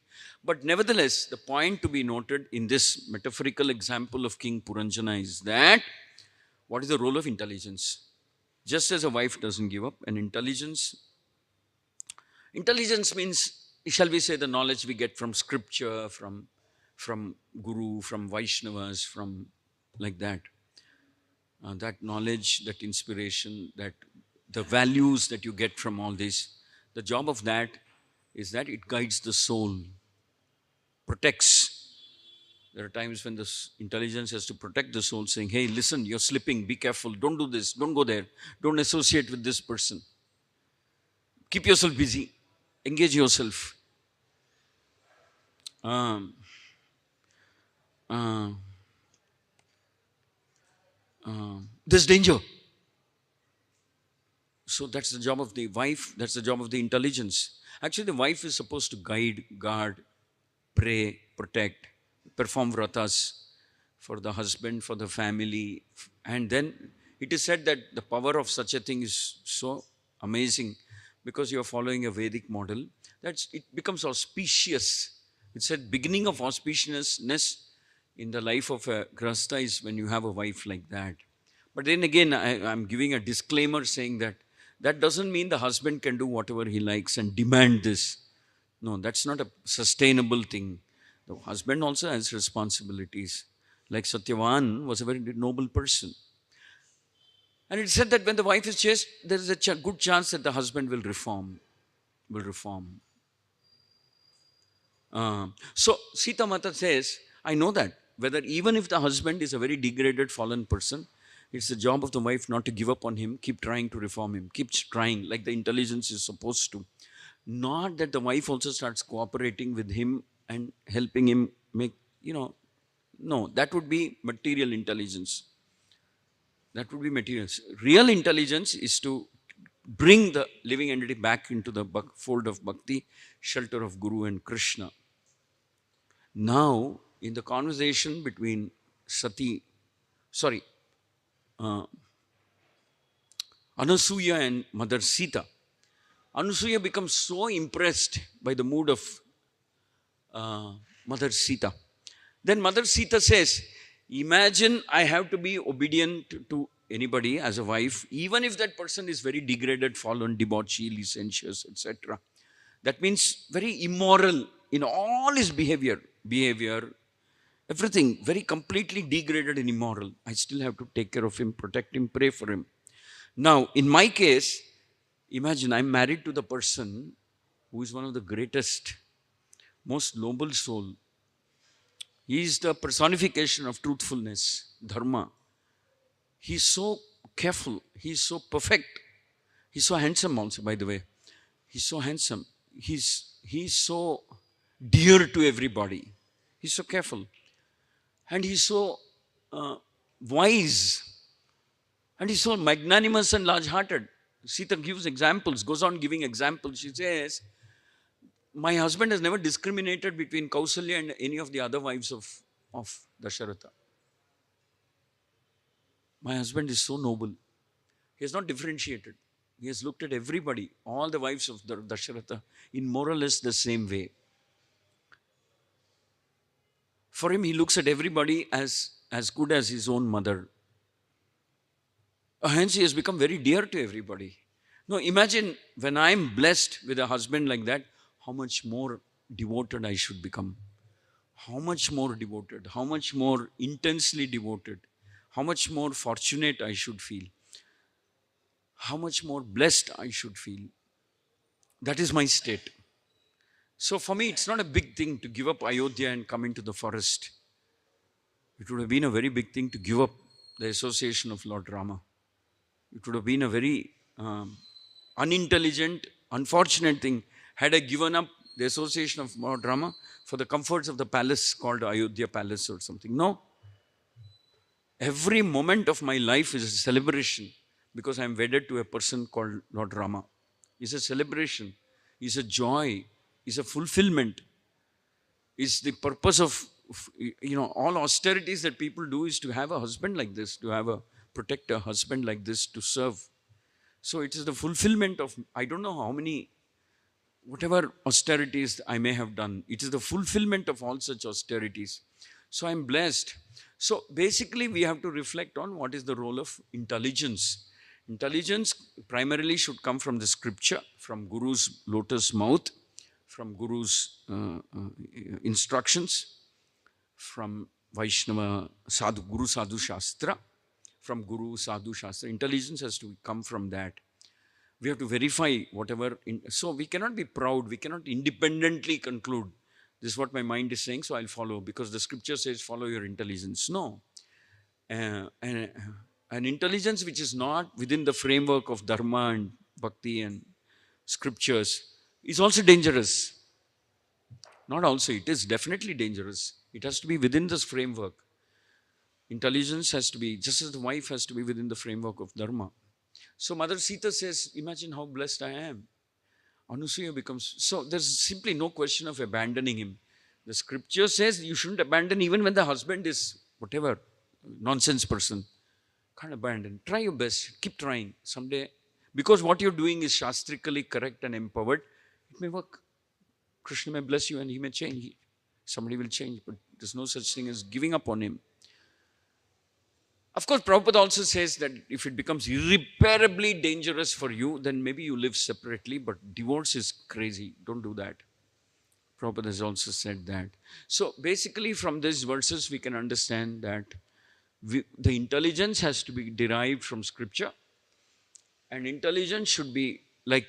Speaker 1: But nevertheless, the point to be noted in this metaphorical example of King Puranjana is that, what is the role of intelligence? Just as a wife doesn't give up, and intelligence means, shall we say, the knowledge we get from scripture, from Guru, from Vaishnavas, from like that. That knowledge, that inspiration, that the values that you get from all this, the job of that is that it guides the soul, protects. There are times when this intelligence has to protect the soul, saying, hey, listen, you're slipping, be careful, don't do this, don't go there, don't associate with this person. Keep yourself busy, engage yourself. There's danger. So that's the job of the wife, that's the job of the intelligence. Actually, the wife is supposed to guide, guard, pray, protect, perform vratas for the husband, for the family. And then it is said that the power of such a thing is so amazing, because you are following a Vedic model, that it becomes auspicious. It said beginning of auspiciousness in the life of a grihastha is when you have a wife like that. But then again, I'm giving a disclaimer saying that doesn't mean the husband can do whatever he likes and demand this. No, that's not a sustainable thing. The husband also has responsibilities. Like Satyavan was a very noble person. And it said that when the wife is chaste, there is a good chance that the husband will reform. So Sita Mata says, I know that, whether even if the husband is a very degraded, fallen person, it's the job of the wife not to give up on him, keep trying to reform him, keep trying like the intelligence is supposed to. Not that the wife also starts cooperating with him and helping him make, no, that would be material intelligence. That would be material. Real intelligence is to bring the living entity back into the fold of bhakti, shelter of Guru and Krishna. Now, in the conversation between Anasuya and Mother Sita, Anasuya becomes so impressed by the mood of Mother Sita. Then Mother Sita says, imagine I have to be obedient to anybody as a wife, even if that person is very degraded, fallen, debauchee, licentious, etc. That means very immoral in all his behavior, everything, very completely degraded and immoral. I still have to take care of him, protect him, pray for him. Now, in my case, imagine I'm married to the person who is one of the greatest, most noble soul. He is the personification of truthfulness, dharma. He is so careful. He is so perfect. He's so handsome also, by the way. He's so handsome. He's so dear to everybody. He's so careful. And he's so wise. And he's so magnanimous and large-hearted. Sita gives examples, goes on giving examples. She says, my husband has never discriminated between Kausalya and any of the other wives of Dasharatha. My husband is so noble. He has not differentiated. He has looked at everybody, all the wives of Dasharatha, in more or less the same way. For him, he looks at everybody as good as his own mother. Hence, he has become very dear to everybody. Now, imagine when I am blessed with a husband like that, how much more devoted I should become. How much more devoted, how much more intensely devoted, how much more fortunate I should feel. How much more blessed I should feel. That is my state. So for me, it's not a big thing to give up Ayodhya and come into the forest. It would have been a very big thing to give up the association of Lord Rama. It would have been a very unintelligent, unfortunate thing had I given up the association of Lord Rama for the comforts of the palace called Ayodhya Palace or something. No. Every moment of my life is a celebration because I am wedded to a person called Lord Rama. It's a celebration, it's a joy, it's a fulfillment. It's the purpose of, all austerities that people do is to have a husband like this, to protect a husband like this, to serve. So it is the fulfillment of, I don't know how many, whatever austerities I may have done, it is the fulfillment of all such austerities. So I'm blessed. So basically we have to reflect on what is the role of intelligence. Intelligence primarily should come from the scripture, from Guru's lotus mouth, from Guru's instructions, from Vaishnava Sadhu, Guru Sadhu Shastra, from Guru Sadhu Shastra. Intelligence has to come from that. We have to verify whatever. So we cannot be proud. We cannot independently conclude, this is what my mind is saying, so I'll follow, because the scripture says follow your intelligence. No. An intelligence which is not within the framework of dharma and bhakti and scriptures is also dangerous. Not also, it is definitely dangerous. It has to be within this framework. Intelligence has to be, just as the wife has to be within the framework of dharma. So Mother Sita says, imagine how blessed I am. Anusuya becomes, so there's simply no question of abandoning him. The scripture says you shouldn't abandon even when the husband is whatever, nonsense person. Can't abandon. Try your best. Keep trying. Someday, because what you're doing is shastrically correct and empowered, it may work. Krishna may bless you and he may change. Somebody will change, but there's no such thing as giving up on him. Of course, Prabhupada also says that if it becomes irreparably dangerous for you, then maybe you live separately, but divorce is crazy. Don't do that. Prabhupada has also said that. So basically from these verses, we can understand that the intelligence has to be derived from scripture, and intelligence should be like,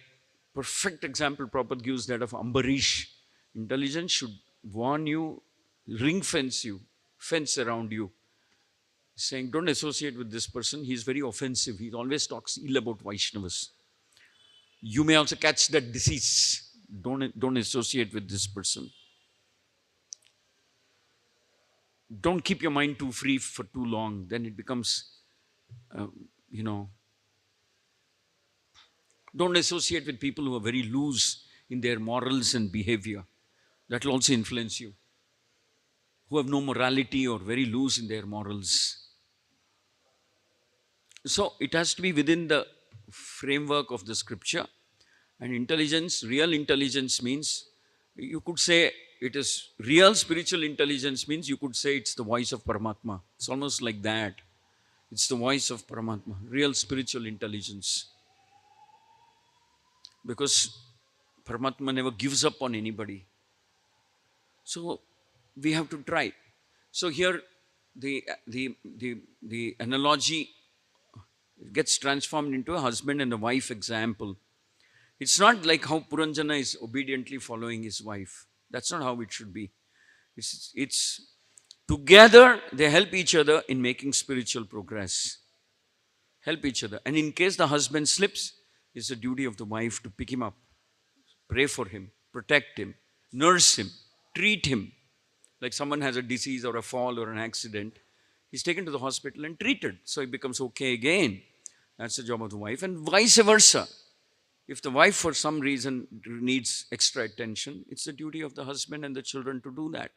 Speaker 1: perfect example Prabhupada gives that of Ambarish. Intelligence should warn you, ring fence you, fence around you, saying don't associate with this person, he is very offensive, he always talks ill about Vaishnavas. You may also catch that disease. Don't associate with this person. Don't keep your mind too free for too long, then it becomes, don't associate with people who are very loose in their morals and behavior. That will also influence you. Who have no morality or very loose in their morals. So it has to be within the framework of the scripture. And intelligence, real intelligence means, you could say it is real spiritual intelligence means you could say it's the voice of Paramatma. It's almost like that. It's the voice of Paramatma, real spiritual intelligence. Because Paramatma never gives up on anybody. So we have to try. So here the analogy gets transformed into a husband and a wife example. It's not like how Puranjana is obediently following his wife. That's not how it should be. It's together they help each other in making spiritual progress. Help each other. And in case the husband slips, it's the duty of the wife to pick him up, pray for him, protect him, nurse him, treat him. Like someone has a disease or a fall or an accident, he's taken to the hospital and treated so he becomes okay again. That's the job of the wife, and vice versa. If the wife for some reason needs extra attention, it's the duty of the husband and the children to do that.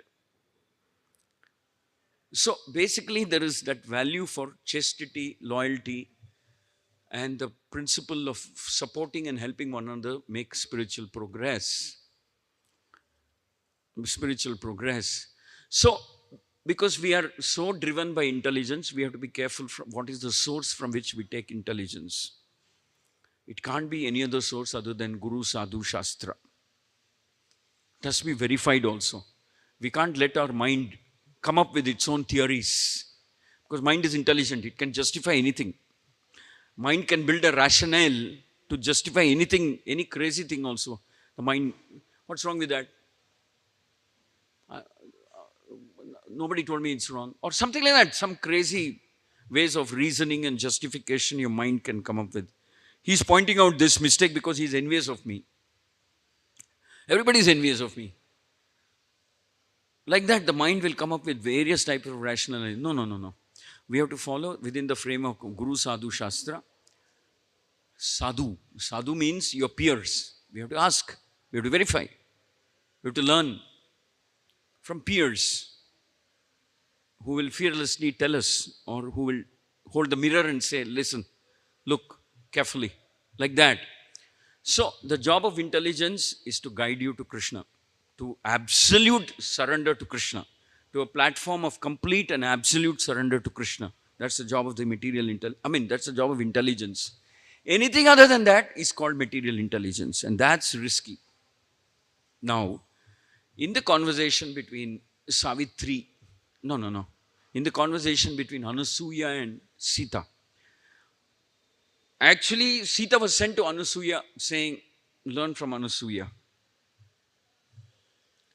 Speaker 1: So basically, there is that value for chastity, loyalty, and the principle of supporting and helping one another make spiritual progress. Spiritual progress. So, because we are so driven by intelligence, we have to be careful from what is the source from which we take intelligence. It can't be any other source other than Guru, Sadhu, Shastra. It has to be verified also. We can't let our mind come up with its own theories. Because mind is intelligent, it can justify anything. Mind can build a rationale to justify anything, any crazy thing also. The mind, what's wrong with that? Nobody told me it's wrong. Or something like that. Some crazy ways of reasoning and justification your mind can come up with. He's pointing out this mistake because he's envious of me. Everybody is envious of me. Like that, the mind will come up with various types of rationale. No. We have to follow within the frame of Guru, Sadhu, Shastra. Sadhu. Sadhu means your peers. We have to ask. We have to verify. We have to learn from peers who will fearlessly tell us, or who will hold the mirror and say, listen, look carefully, like that. So the job of intelligence is to guide you to Krishna, to absolute surrender to Krishna, to a platform of complete and absolute surrender to Krishna. That's the job of the that's the job of intelligence. Anything other than that is called material intelligence, and that's risky. Now, in the conversation between Savitri, no. In the conversation between Anasuya and Sita, actually Sita was sent to Anasuya saying, learn from Anasuya.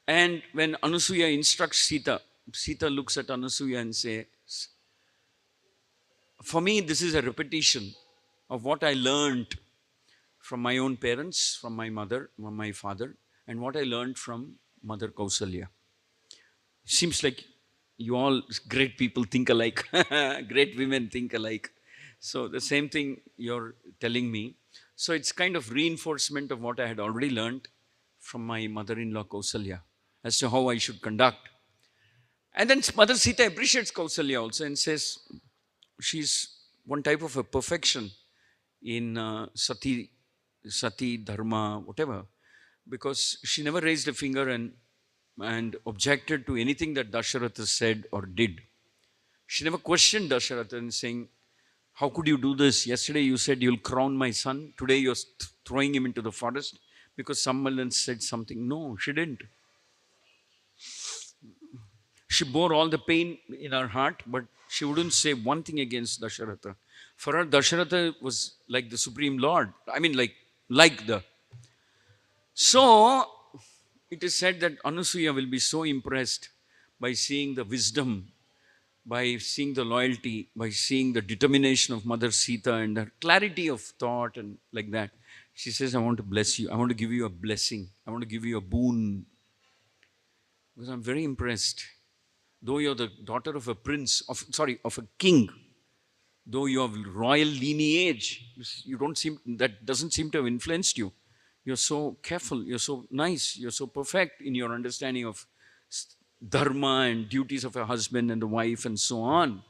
Speaker 1: And when Anasuya instructs Sita, Sita looks at Anasuya and says, for me, this is a repetition of what I learned from my own parents, from my mother, from my father, and what I learned from Mother Kausalya. Seems like you all great people think alike, great women think alike. So the same thing you're telling me. So it's kind of reinforcement of what I had already learned from my mother-in-law Kausalya as to how I should conduct. And then Mother Sita appreciates Kausalya also and says she's one type of a perfection in sati, dharma, whatever, because she never raised a finger and objected to anything that Dasharatha said or did. She never questioned Dasharatha and saying, how could you do this? Yesterday you said you'll crown my son. Today you're throwing him into the forest because someone else said something. No, she didn't. She bore all the pain in her heart, but she wouldn't say one thing against Dasharatha. For her, Dasharatha was like the Supreme Lord. Like the. So, it is said that Anasuya will be so impressed by seeing the wisdom, by seeing the loyalty, by seeing the determination of Mother Sita and her clarity of thought and like that. She says, I want to bless you. I want to give you a blessing. I want to give you a boon. Because I'm very impressed. Though you're the daughter of a prince, of a king, though you have royal lineage, that doesn't seem to have influenced you. You're so careful, you're so nice, you're so perfect in your understanding of dharma and duties of a husband and a wife and so on.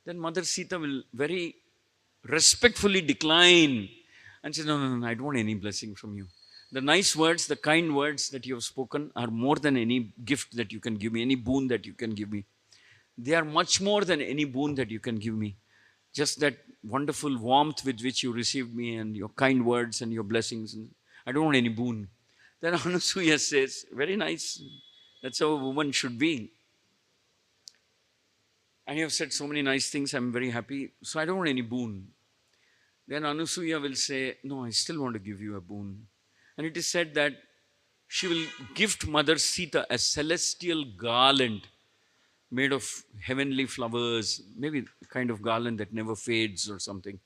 Speaker 1: Then Mother Sita will very respectfully decline and say, no, I don't want any blessing from you. The nice words, the kind words that you have spoken are more than any gift that you can give me, any boon that you can give me. They are much more than any boon that you can give me. Just that wonderful warmth with which you received me and your kind words and your blessings. I don't want any boon. Then Anasuya says, very nice. That's how a woman should be. And you have said so many nice things. I'm very happy. So I don't want any boon. then Anusuya will say, no, I still want to give you a boon. And it is said that she will gift Mother Sita a celestial garland made of heavenly flowers, maybe a kind of garland that never fades or something.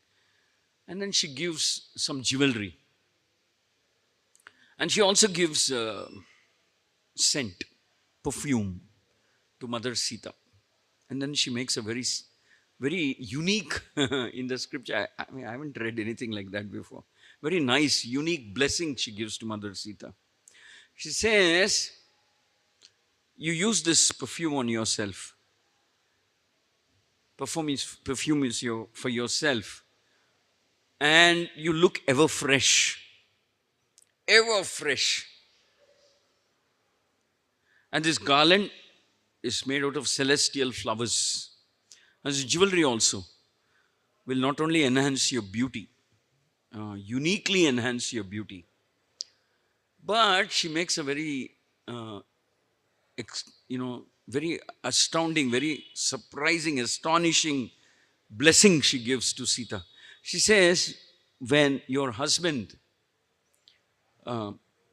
Speaker 1: And then she gives some jewelry. And she also gives scent, perfume to Mother Sita. And then she makes a very unique in the scripture. I mean, I haven't read anything like that before. Very nice, unique blessing she gives to Mother Sita. She says, you use this perfume on yourself. Perfume is for yourself. And you look ever fresh. Ever fresh. And this garland is made out of celestial flowers. And this jewelry also will not only enhance your beauty, uniquely enhance your beauty, but she makes a very, very astounding, very surprising, astonishing blessing she gives to Sita. She says, when your husband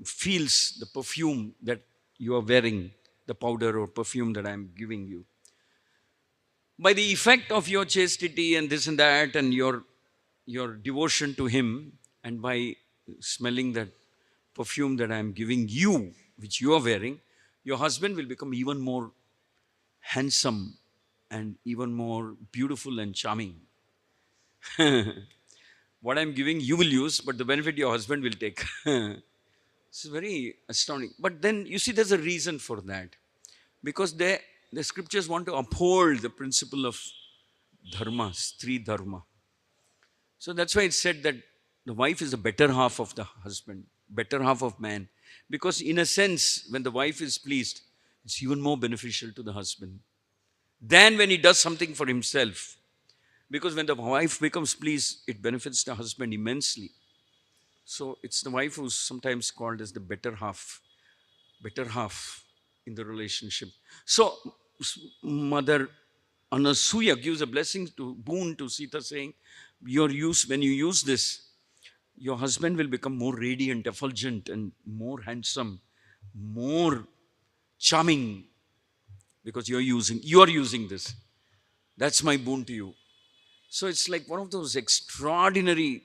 Speaker 1: feels the perfume that you are wearing, the powder or perfume that I am giving you, by the effect of your chastity and this and that and your devotion to him, and by smelling that perfume that I am giving you, which you are wearing, your husband will become even more handsome and even more beautiful and charming. What I'm giving you will use, but the benefit your husband will take. It's very astounding. But then you see there's a reason for that. Because the scriptures want to uphold the principle of dharma, stri dharma. So that's why it's said that the wife is the better half of the husband, better half of man. Because in a sense, when the wife is pleased, it's even more beneficial to the husband than when he does something for himself. Because when the wife becomes pleased, it benefits the husband immensely. So it's the wife who's sometimes called as the better half in the relationship. So Mother Anasuya gives a blessing boon to Sita, saying, when you use this, your husband will become more radiant, effulgent, and more handsome, more charming, because you are using this. That's my boon to you. So it's like one of those extraordinary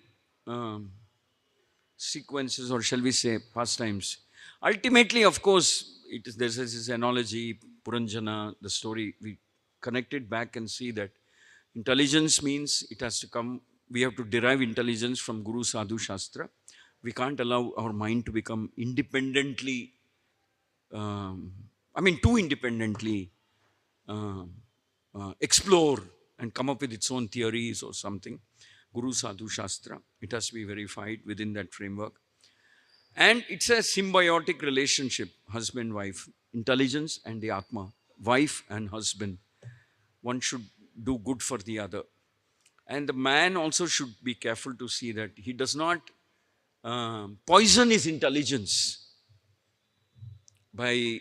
Speaker 1: sequences, or shall we say pastimes. Ultimately, of course, there's this analogy, Puranjana, the story, we connect it back and see that intelligence means it has to come, we have to derive intelligence from Guru Sadhu Shastra. We can't allow our mind to become independently, too independently explore and come up with its own theories or something. Guru Sadhu Shastra, it has to be verified within that framework. And it's a symbiotic relationship, husband-wife, intelligence and the Atma, wife and husband. One should do good for the other. And the man also should be careful to see that he does not poison his intelligence by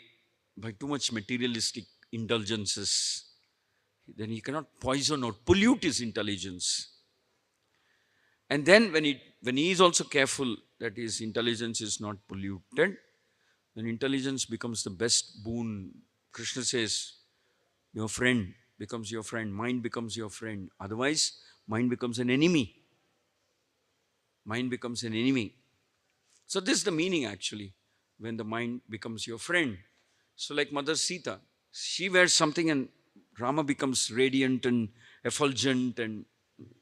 Speaker 1: too much materialistic indulgences. Then he cannot poison or pollute his intelligence. And then when he is also careful that his intelligence is not polluted, then intelligence becomes the best boon. Krishna says, your friend becomes your friend, mind becomes your friend. Otherwise, mind becomes an enemy. Mind becomes an enemy. So this is the meaning actually, when the mind becomes your friend. So like Mother Sita, she wears something and Rama becomes radiant and effulgent and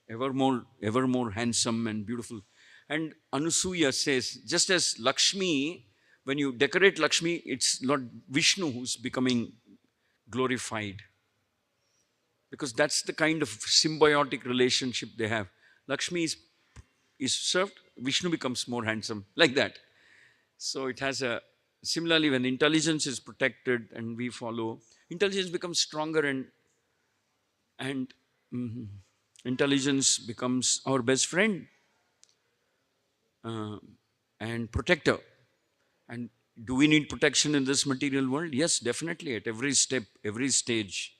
Speaker 1: ever more handsome and beautiful. And Anusuya says, just as Lakshmi, when you decorate Lakshmi, it's Lord Vishnu who's becoming glorified. Because that's the kind of symbiotic relationship they have. Lakshmi is served, Vishnu becomes more handsome, like that. So it has similarly, when intelligence is protected and we follow, intelligence becomes stronger and intelligence becomes our best friend and protector. And do we need protection in this material world? Yes, definitely, at every step, every stage.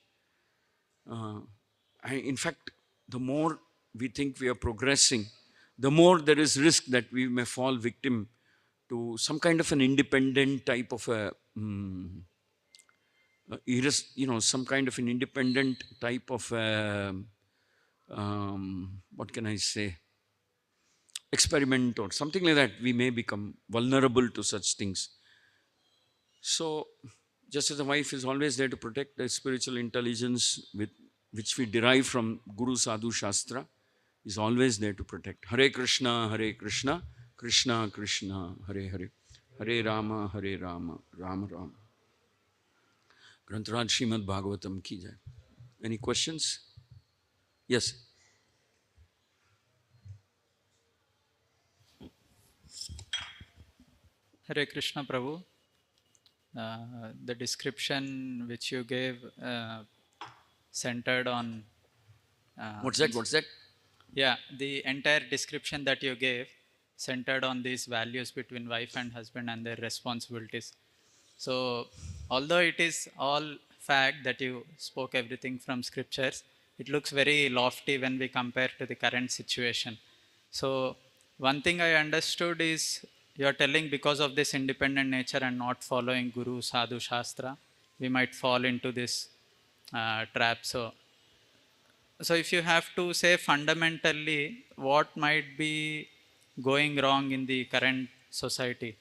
Speaker 1: In fact, the more we think we are progressing, the more there is risk that we may fall victim to some kind of an independent type of a, some kind of an independent type of a, what can I say, experiment or something like that. We may become vulnerable to such things. So, just as the wife is always there to protect the spiritual intelligence which we derive from Guru Sadhu Shastra, is always there to protect. Hare Krishna, Hare Krishna, Krishna Krishna, Hare Hare, Hare Rama, Hare Rama, Rama Rama. Grantaraj Srimad Bhagavatam ki jai. Any questions? Yes.
Speaker 2: Hare Krishna Prabhu. The description which you gave centered on...
Speaker 1: What's that?
Speaker 2: Yeah, the entire description that you gave centered on these values between wife and husband and their responsibilities. So, although it is all fact that you spoke everything from scriptures, it looks very lofty when we compare to the current situation. So, one thing I understood is you are telling because of this independent nature and not following Guru Sadhu Shastra, we might fall into this trap. So, if you have to say fundamentally, what might be going wrong in the current society?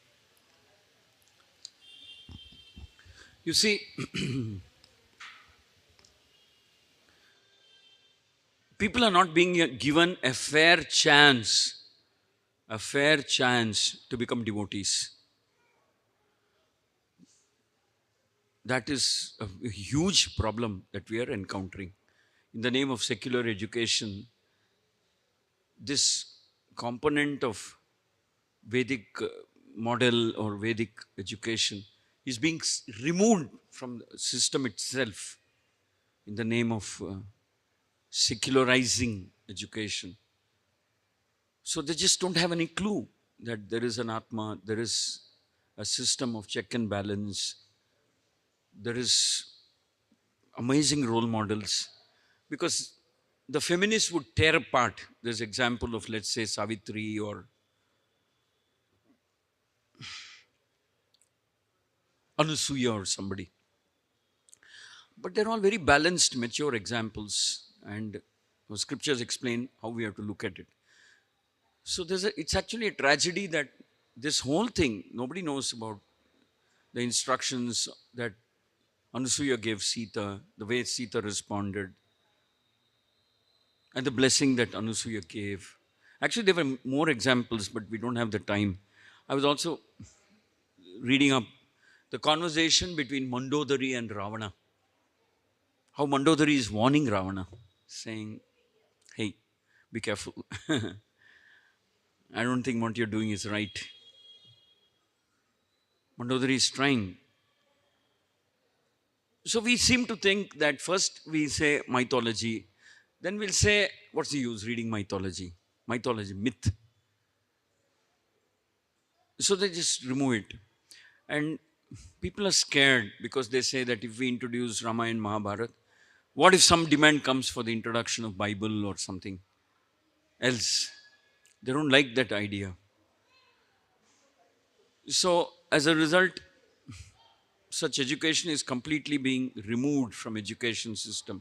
Speaker 1: You see, people are not being given a fair chance to become devotees. That is a huge problem that we are encountering. In the name of secular education, this component of Vedic model or Vedic education is being removed from the system itself in the name of secularizing education. So they just don't have any clue that there is an Atma, there is a system of check and balance, there is amazing role models. Because the feminists would tear apart this example of, let's say, Savitri or Anusuya or somebody. But they're all very balanced, mature examples, and the scriptures explain how we have to look at it. So it's actually a tragedy that this whole thing, nobody knows about the instructions that Anusuya gave Sita, the way Sita responded, and the blessing that Anusuya gave. Actually, there were more examples, but we don't have the time. I was also reading up the conversation between Mandodari and Ravana. How Mandodari is warning Ravana, saying, hey, be careful. I don't think what you're doing is right. Mandodari is trying. So we seem to think that first we say mythology, then we'll say, what's the use reading mythology? Mythology, myth. So they just remove it. And people are scared because they say that if we introduce Ramayana and Mahabharata, what if some demand comes for the introduction of Bible or something else? They don't like that idea. So as a result, such education is completely being removed from education system.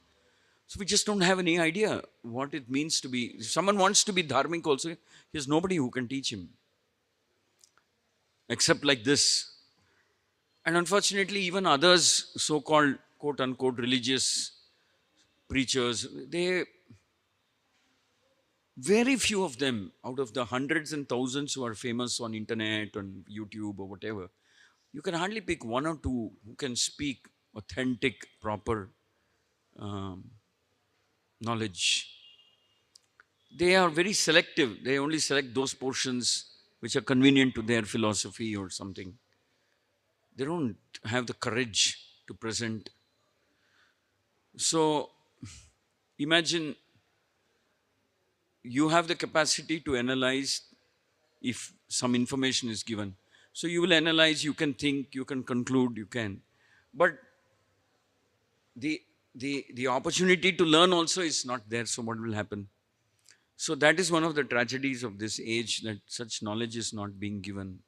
Speaker 1: So we just don't have any idea what it means to be. If someone wants to be dharmic also, there's nobody who can teach him. Except like this. And unfortunately, even others, so-called quote unquote religious preachers, very few of them out of the hundreds and thousands who are famous on internet, on YouTube or whatever, you can hardly pick one or two who can speak authentic, proper knowledge. They are very selective. They only select those portions which are convenient to their philosophy or something. They don't have the courage to present. So imagine you have the capacity to analyze if some information is given. So you will analyze, you can think, you can conclude, you can. But the opportunity to learn also is not there. So what will happen? So that is one of the tragedies of this age, that such knowledge is not being given.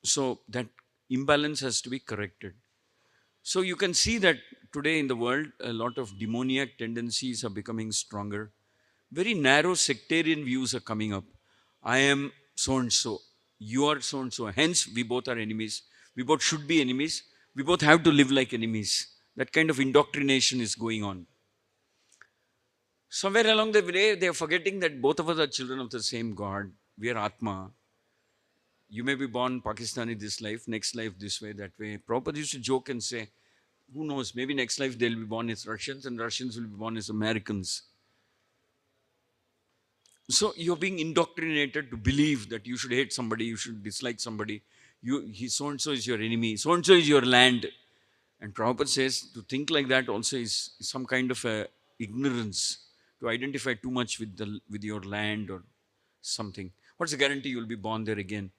Speaker 1: So that imbalance has to be corrected. So you can see that today in the world, a lot of demoniac tendencies are becoming stronger. Very narrow sectarian views are coming up. I am so and so, you are so and so. Hence, we both are enemies. We both should be enemies. We both have to live like enemies. That kind of indoctrination is going on. Somewhere along the way, they are forgetting that both of us are children of the same God. We are Atma. You may be born Pakistani this life, next life this way, that way. Prabhupada used to joke and say, who knows, maybe next life they'll be born as Russians and Russians will be born as Americans. So you're being indoctrinated to believe that you should hate somebody, you should dislike somebody. So and so is your enemy, so and so is your land. And Prabhupada says to think like that also is some kind of a ignorance, to identify too much with your land or something. What's the guarantee you'll be born there again?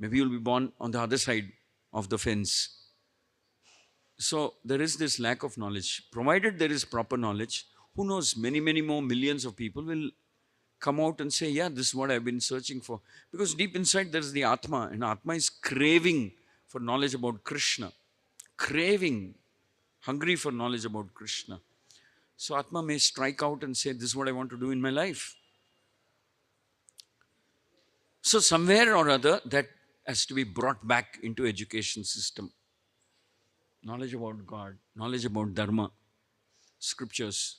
Speaker 1: Maybe you'll be born on the other side of the fence. So there is this lack of knowledge. Provided there is proper knowledge, who knows, many, many more millions of people will come out and say, yeah, this is what I've been searching for. Because deep inside there is the Atma, and Atma is craving for knowledge about Krishna. Craving, hungry for knowledge about Krishna. So Atma may strike out and say, this is what I want to do in my life. So somewhere or other, that has to be brought back into education system. Knowledge about God, knowledge about Dharma, scriptures,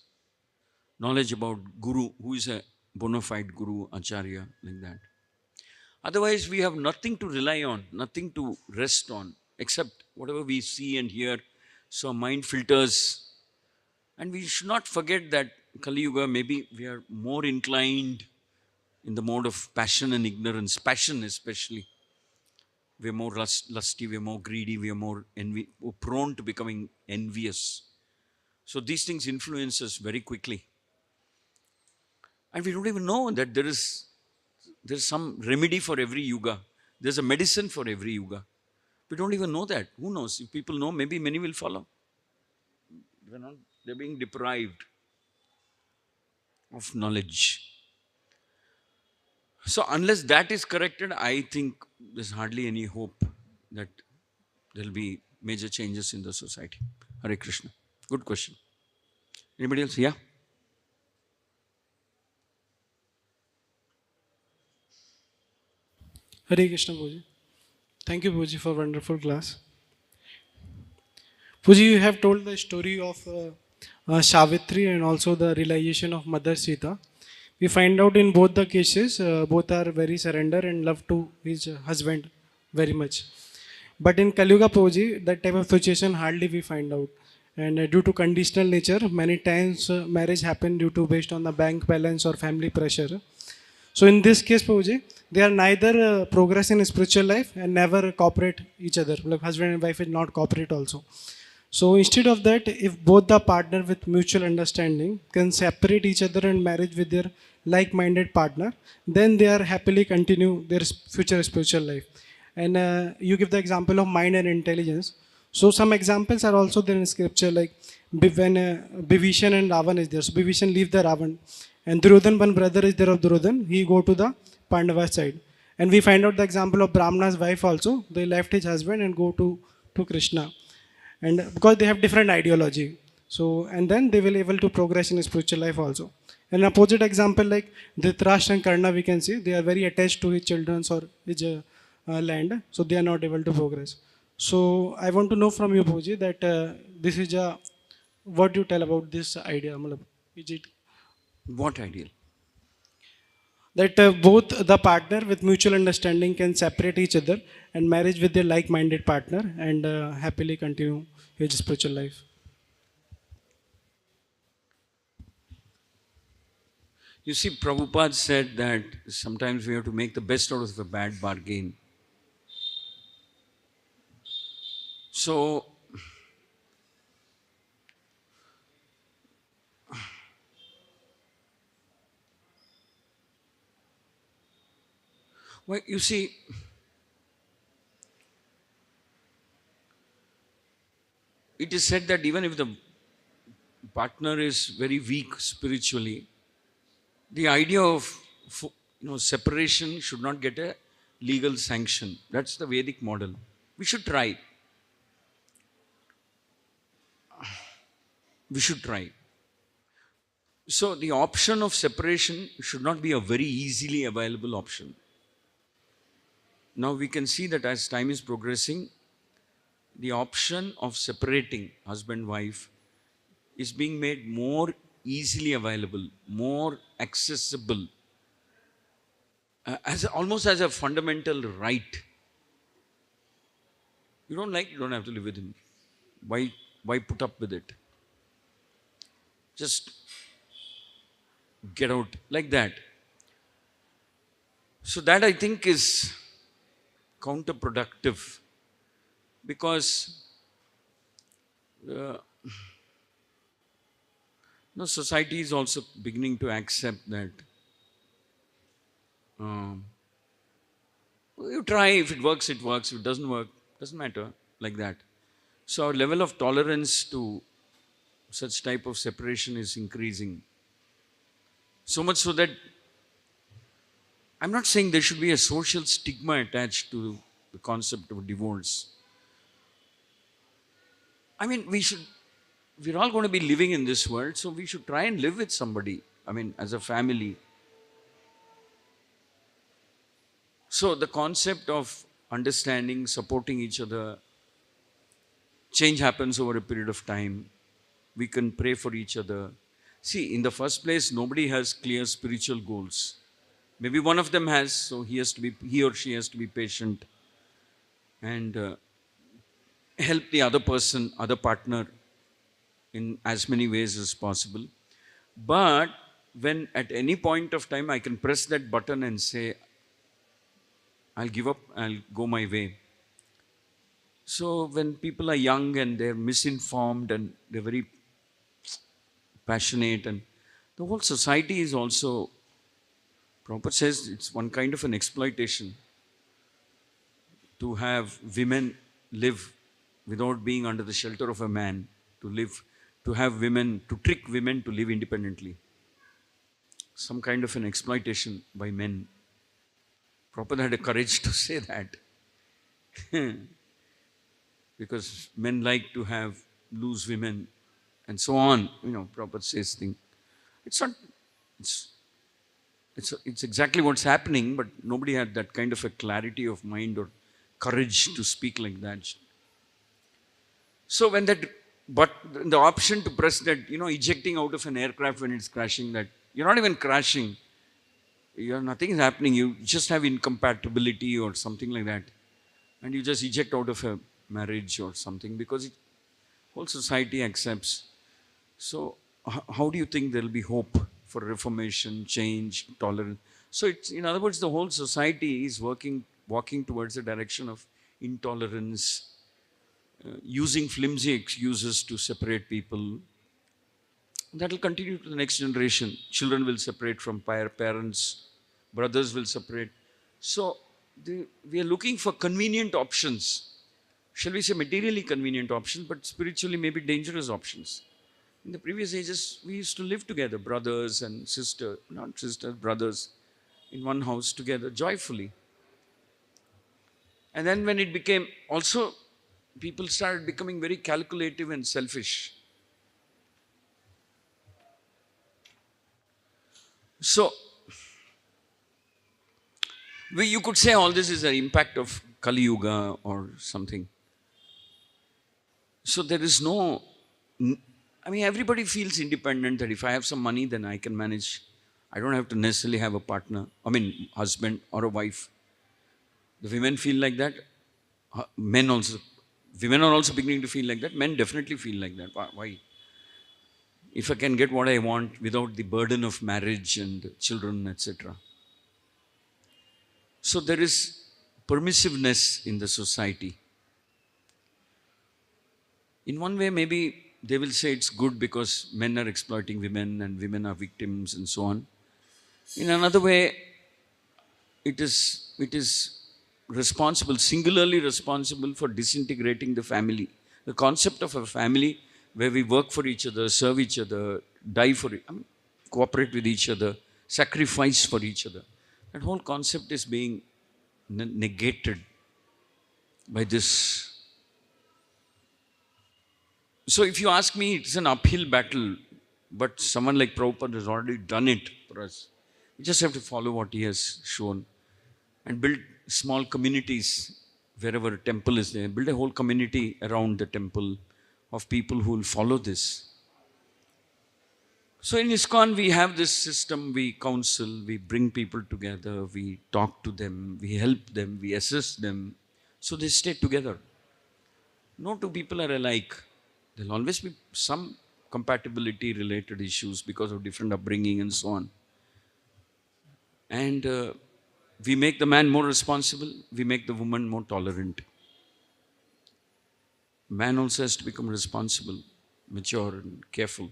Speaker 1: knowledge about Guru, who is a bona fide Guru, Acharya, like that. Otherwise, we have nothing to rely on, nothing to rest on, except whatever we see and hear. So mind filters. And we should not forget that Kali Yuga, maybe we are more inclined in the mode of passion and ignorance, passion especially. We are more lusty, we are more greedy, we are more prone to becoming envious. So these things influence us very quickly. And we don't even know that there's some remedy for every yuga. There's a medicine for every yuga. We don't even know that. Who knows? If people know, maybe many will follow. They're being deprived of knowledge. So unless that is corrected, I think there's hardly any hope that there'll be major changes in the society. Hare Krishna. Good question. Anybody else? Yeah?
Speaker 3: Hare Krishna, Puji. Thank you, Puji, for wonderful class. Puji, you have told the story of Savitri and also the realization of Mother Sita. We find out in both the cases, both are very surrender and love to his husband very much. But in Kali Yuga, Puji, that type of situation hardly we find out. And due to conditional nature, many times marriage happen due to based on the bank balance or family pressure. So in this case, Prabhuji, they are neither progress in spiritual life and never cooperate each other. Like husband and wife is not cooperate also. So instead of that, if both the partner with mutual understanding can separate each other and marriage with their like-minded partner, then they are happily continue their future spiritual life. And you give the example of mind and intelligence. So some examples are also there in scripture, like when Bibhishan and Ravan is there. So Bibhishan leave the Ravan, and Duryodhan, one brother is there of Duryodhan, he go to the Pandava side. And we find out the example of Brahmana's wife also. They left his husband and go to Krishna. And because they have different ideology. So, and then they will able to progress in spiritual life also. An opposite example like Dhritarashtra and Karna, we can see they are very attached to his children or his land. So they are not able to progress. So I want to know from you, Bhuji, that this is what do you tell about this idea? Is it
Speaker 1: What ideal?
Speaker 3: that both the partner with mutual understanding can separate each other and marriage with their like-minded partner and happily continue his spiritual life?
Speaker 1: You see, Prabhupada said that sometimes we have to make the best out of a bad bargain. So, well, you see, it is said that even if the partner is very weak spiritually, The idea of separation should not get a legal sanction. That's the Vedic model. We should try. We should try. So the option of separation should not be a very easily available option. Now we can see that as time is progressing, the option of separating husband wife is being made more easily available, more accessible, almost as a fundamental right. You don't like, you don't have to live with him. Why put up with it? Just get out like that. So that I think is counterproductive, because society is also beginning to accept that you try, if it works, it works. If it doesn't work, doesn't matter, like that. So our level of tolerance to such type of separation is increasing. So much so that I'm not saying there should be a social stigma attached to the concept of divorce. I mean, we're all going to be living in this world, so we should try and live with somebody. I mean, as a family. So the concept of understanding, supporting each other, change happens over a period of time. We can pray for each other. See, in the first place, nobody has clear spiritual goals. Maybe one of them has, so he or she has to be patient and help the other person, other partner in as many ways as possible. But when at any point of time I can press that button and say, I'll give up, I'll go my way. So when people are young and they're misinformed and they're very passionate, and the whole society is also, Prabhupada says, it's one kind of an exploitation to have women live without being under the shelter of a man, to have women, to trick women to live independently. Some kind of an exploitation by men. Prabhupada had the courage to say that. Because men like to have loose women and so on. Prabhupada says things. It's exactly what's happening, but nobody had that kind of a clarity of mind or courage to speak like that. So when but the option to press that, ejecting out of an aircraft when it's crashing, that you're not even crashing, nothing is happening, you just have incompatibility or something like that, and you just eject out of a marriage or something because whole society accepts. So how do you think there will be hope for reformation, change, tolerance? So in other words, the whole society is walking towards a direction of intolerance, using flimsy excuses to separate people. That will continue to the next generation. Children will separate from parents, brothers will separate. So we are looking for convenient options. Shall we say materially convenient options, but spiritually maybe dangerous options. In the previous ages, we used to live together, brothers and brothers, in one house together, joyfully. And then when it became, also, people started becoming very calculative and selfish. So, you could say all this is an impact of Kali Yuga or something. So there is no, everybody feels independent, that if I have some money, then I can manage. I don't have to necessarily have a partner, husband or a wife. The women feel like that. Women are also beginning to feel like that. Men definitely feel like that. Why? If I can get what I want without the burden of marriage and children, etc. So there is permissiveness in the society. In one way, maybe they will say it's good because men are exploiting women and women are victims and so on. In another way, it is singularly responsible for disintegrating the family. The concept of a family where we work for each other, serve each other, die for it, cooperate with each other, sacrifice for each other. That whole concept is being negated by this. So if you ask me, it's an uphill battle, but someone like Prabhupada has already done it for us. We just have to follow what he has shown and build small communities wherever a temple is there. Build a whole community around the temple of people who will follow this. So in ISKCON, we have this system, we counsel, we bring people together, we talk to them, we help them, we assist them, so they stay together. No two people are alike. There will always be some compatibility related issues because of different upbringing and so on. And we make the man more responsible, we make the woman more tolerant. Man also has to become responsible, mature and careful.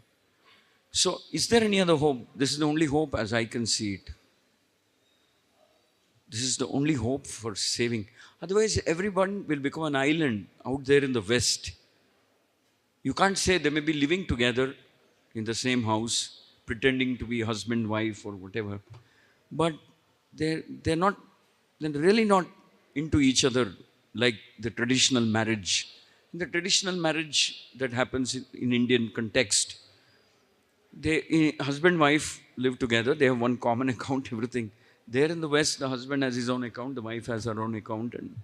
Speaker 1: So, is there any other hope? This is the only hope as I can see it. This is the only hope for saving. Otherwise, everyone will become an island out there in the West. You can't say they may be living together in the same house, pretending to be husband, wife, or whatever. But they're really not into each other like the traditional marriage. In the traditional marriage that happens in Indian context, husband and wife live together, they have one common account, everything. There in the West, the husband has his own account, the wife has her own account, and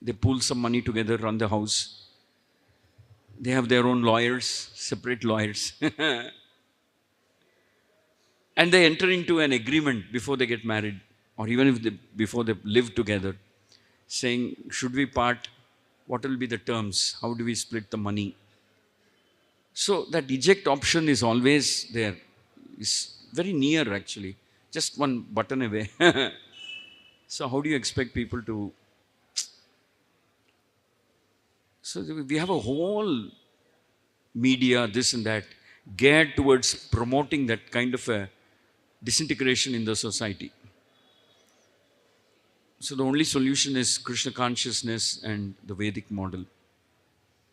Speaker 1: they pool some money together, run the house. They have their own lawyers, separate lawyers. And they enter into an agreement before they get married, or even if before they live together, saying, should we part? What will be the terms? How do we split the money? So that eject option is always there. It's very near actually, just one button away. So how do you expect people to... So we have a whole media, this and that, geared towards promoting that kind of a disintegration in the society. So the only solution is Krishna consciousness and the Vedic model.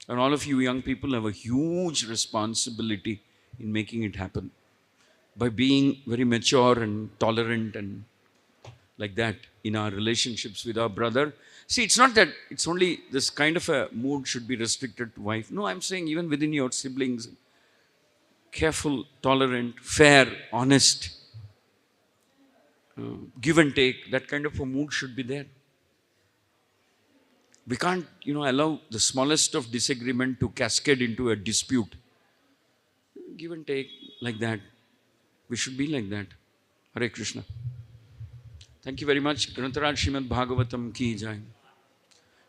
Speaker 1: And all of you young people have a huge responsibility in making it happen by being very mature and tolerant and like that in our relationships with our brother. See, it's not that it's only this kind of a mood should be restricted to wife. No, I'm saying even within your siblings, careful, tolerant, fair, honest, give and take, that kind of a mood should be there. We can't, allow the smallest of disagreement to cascade into a dispute. Give and take like that. We should be like that. Hare Krishna. Thank you very much. Grantaraj Srimad Bhagavatam ki jai.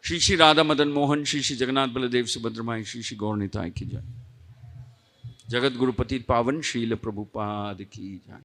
Speaker 1: Shri Shri Radha Madan Mohan, Shri Shri Jagannath Baladev Subhadramai, Shri Shri Gaur Nitai ki jai. Jagat Guru Patit Pavan, Srila Prabhupada ki jai.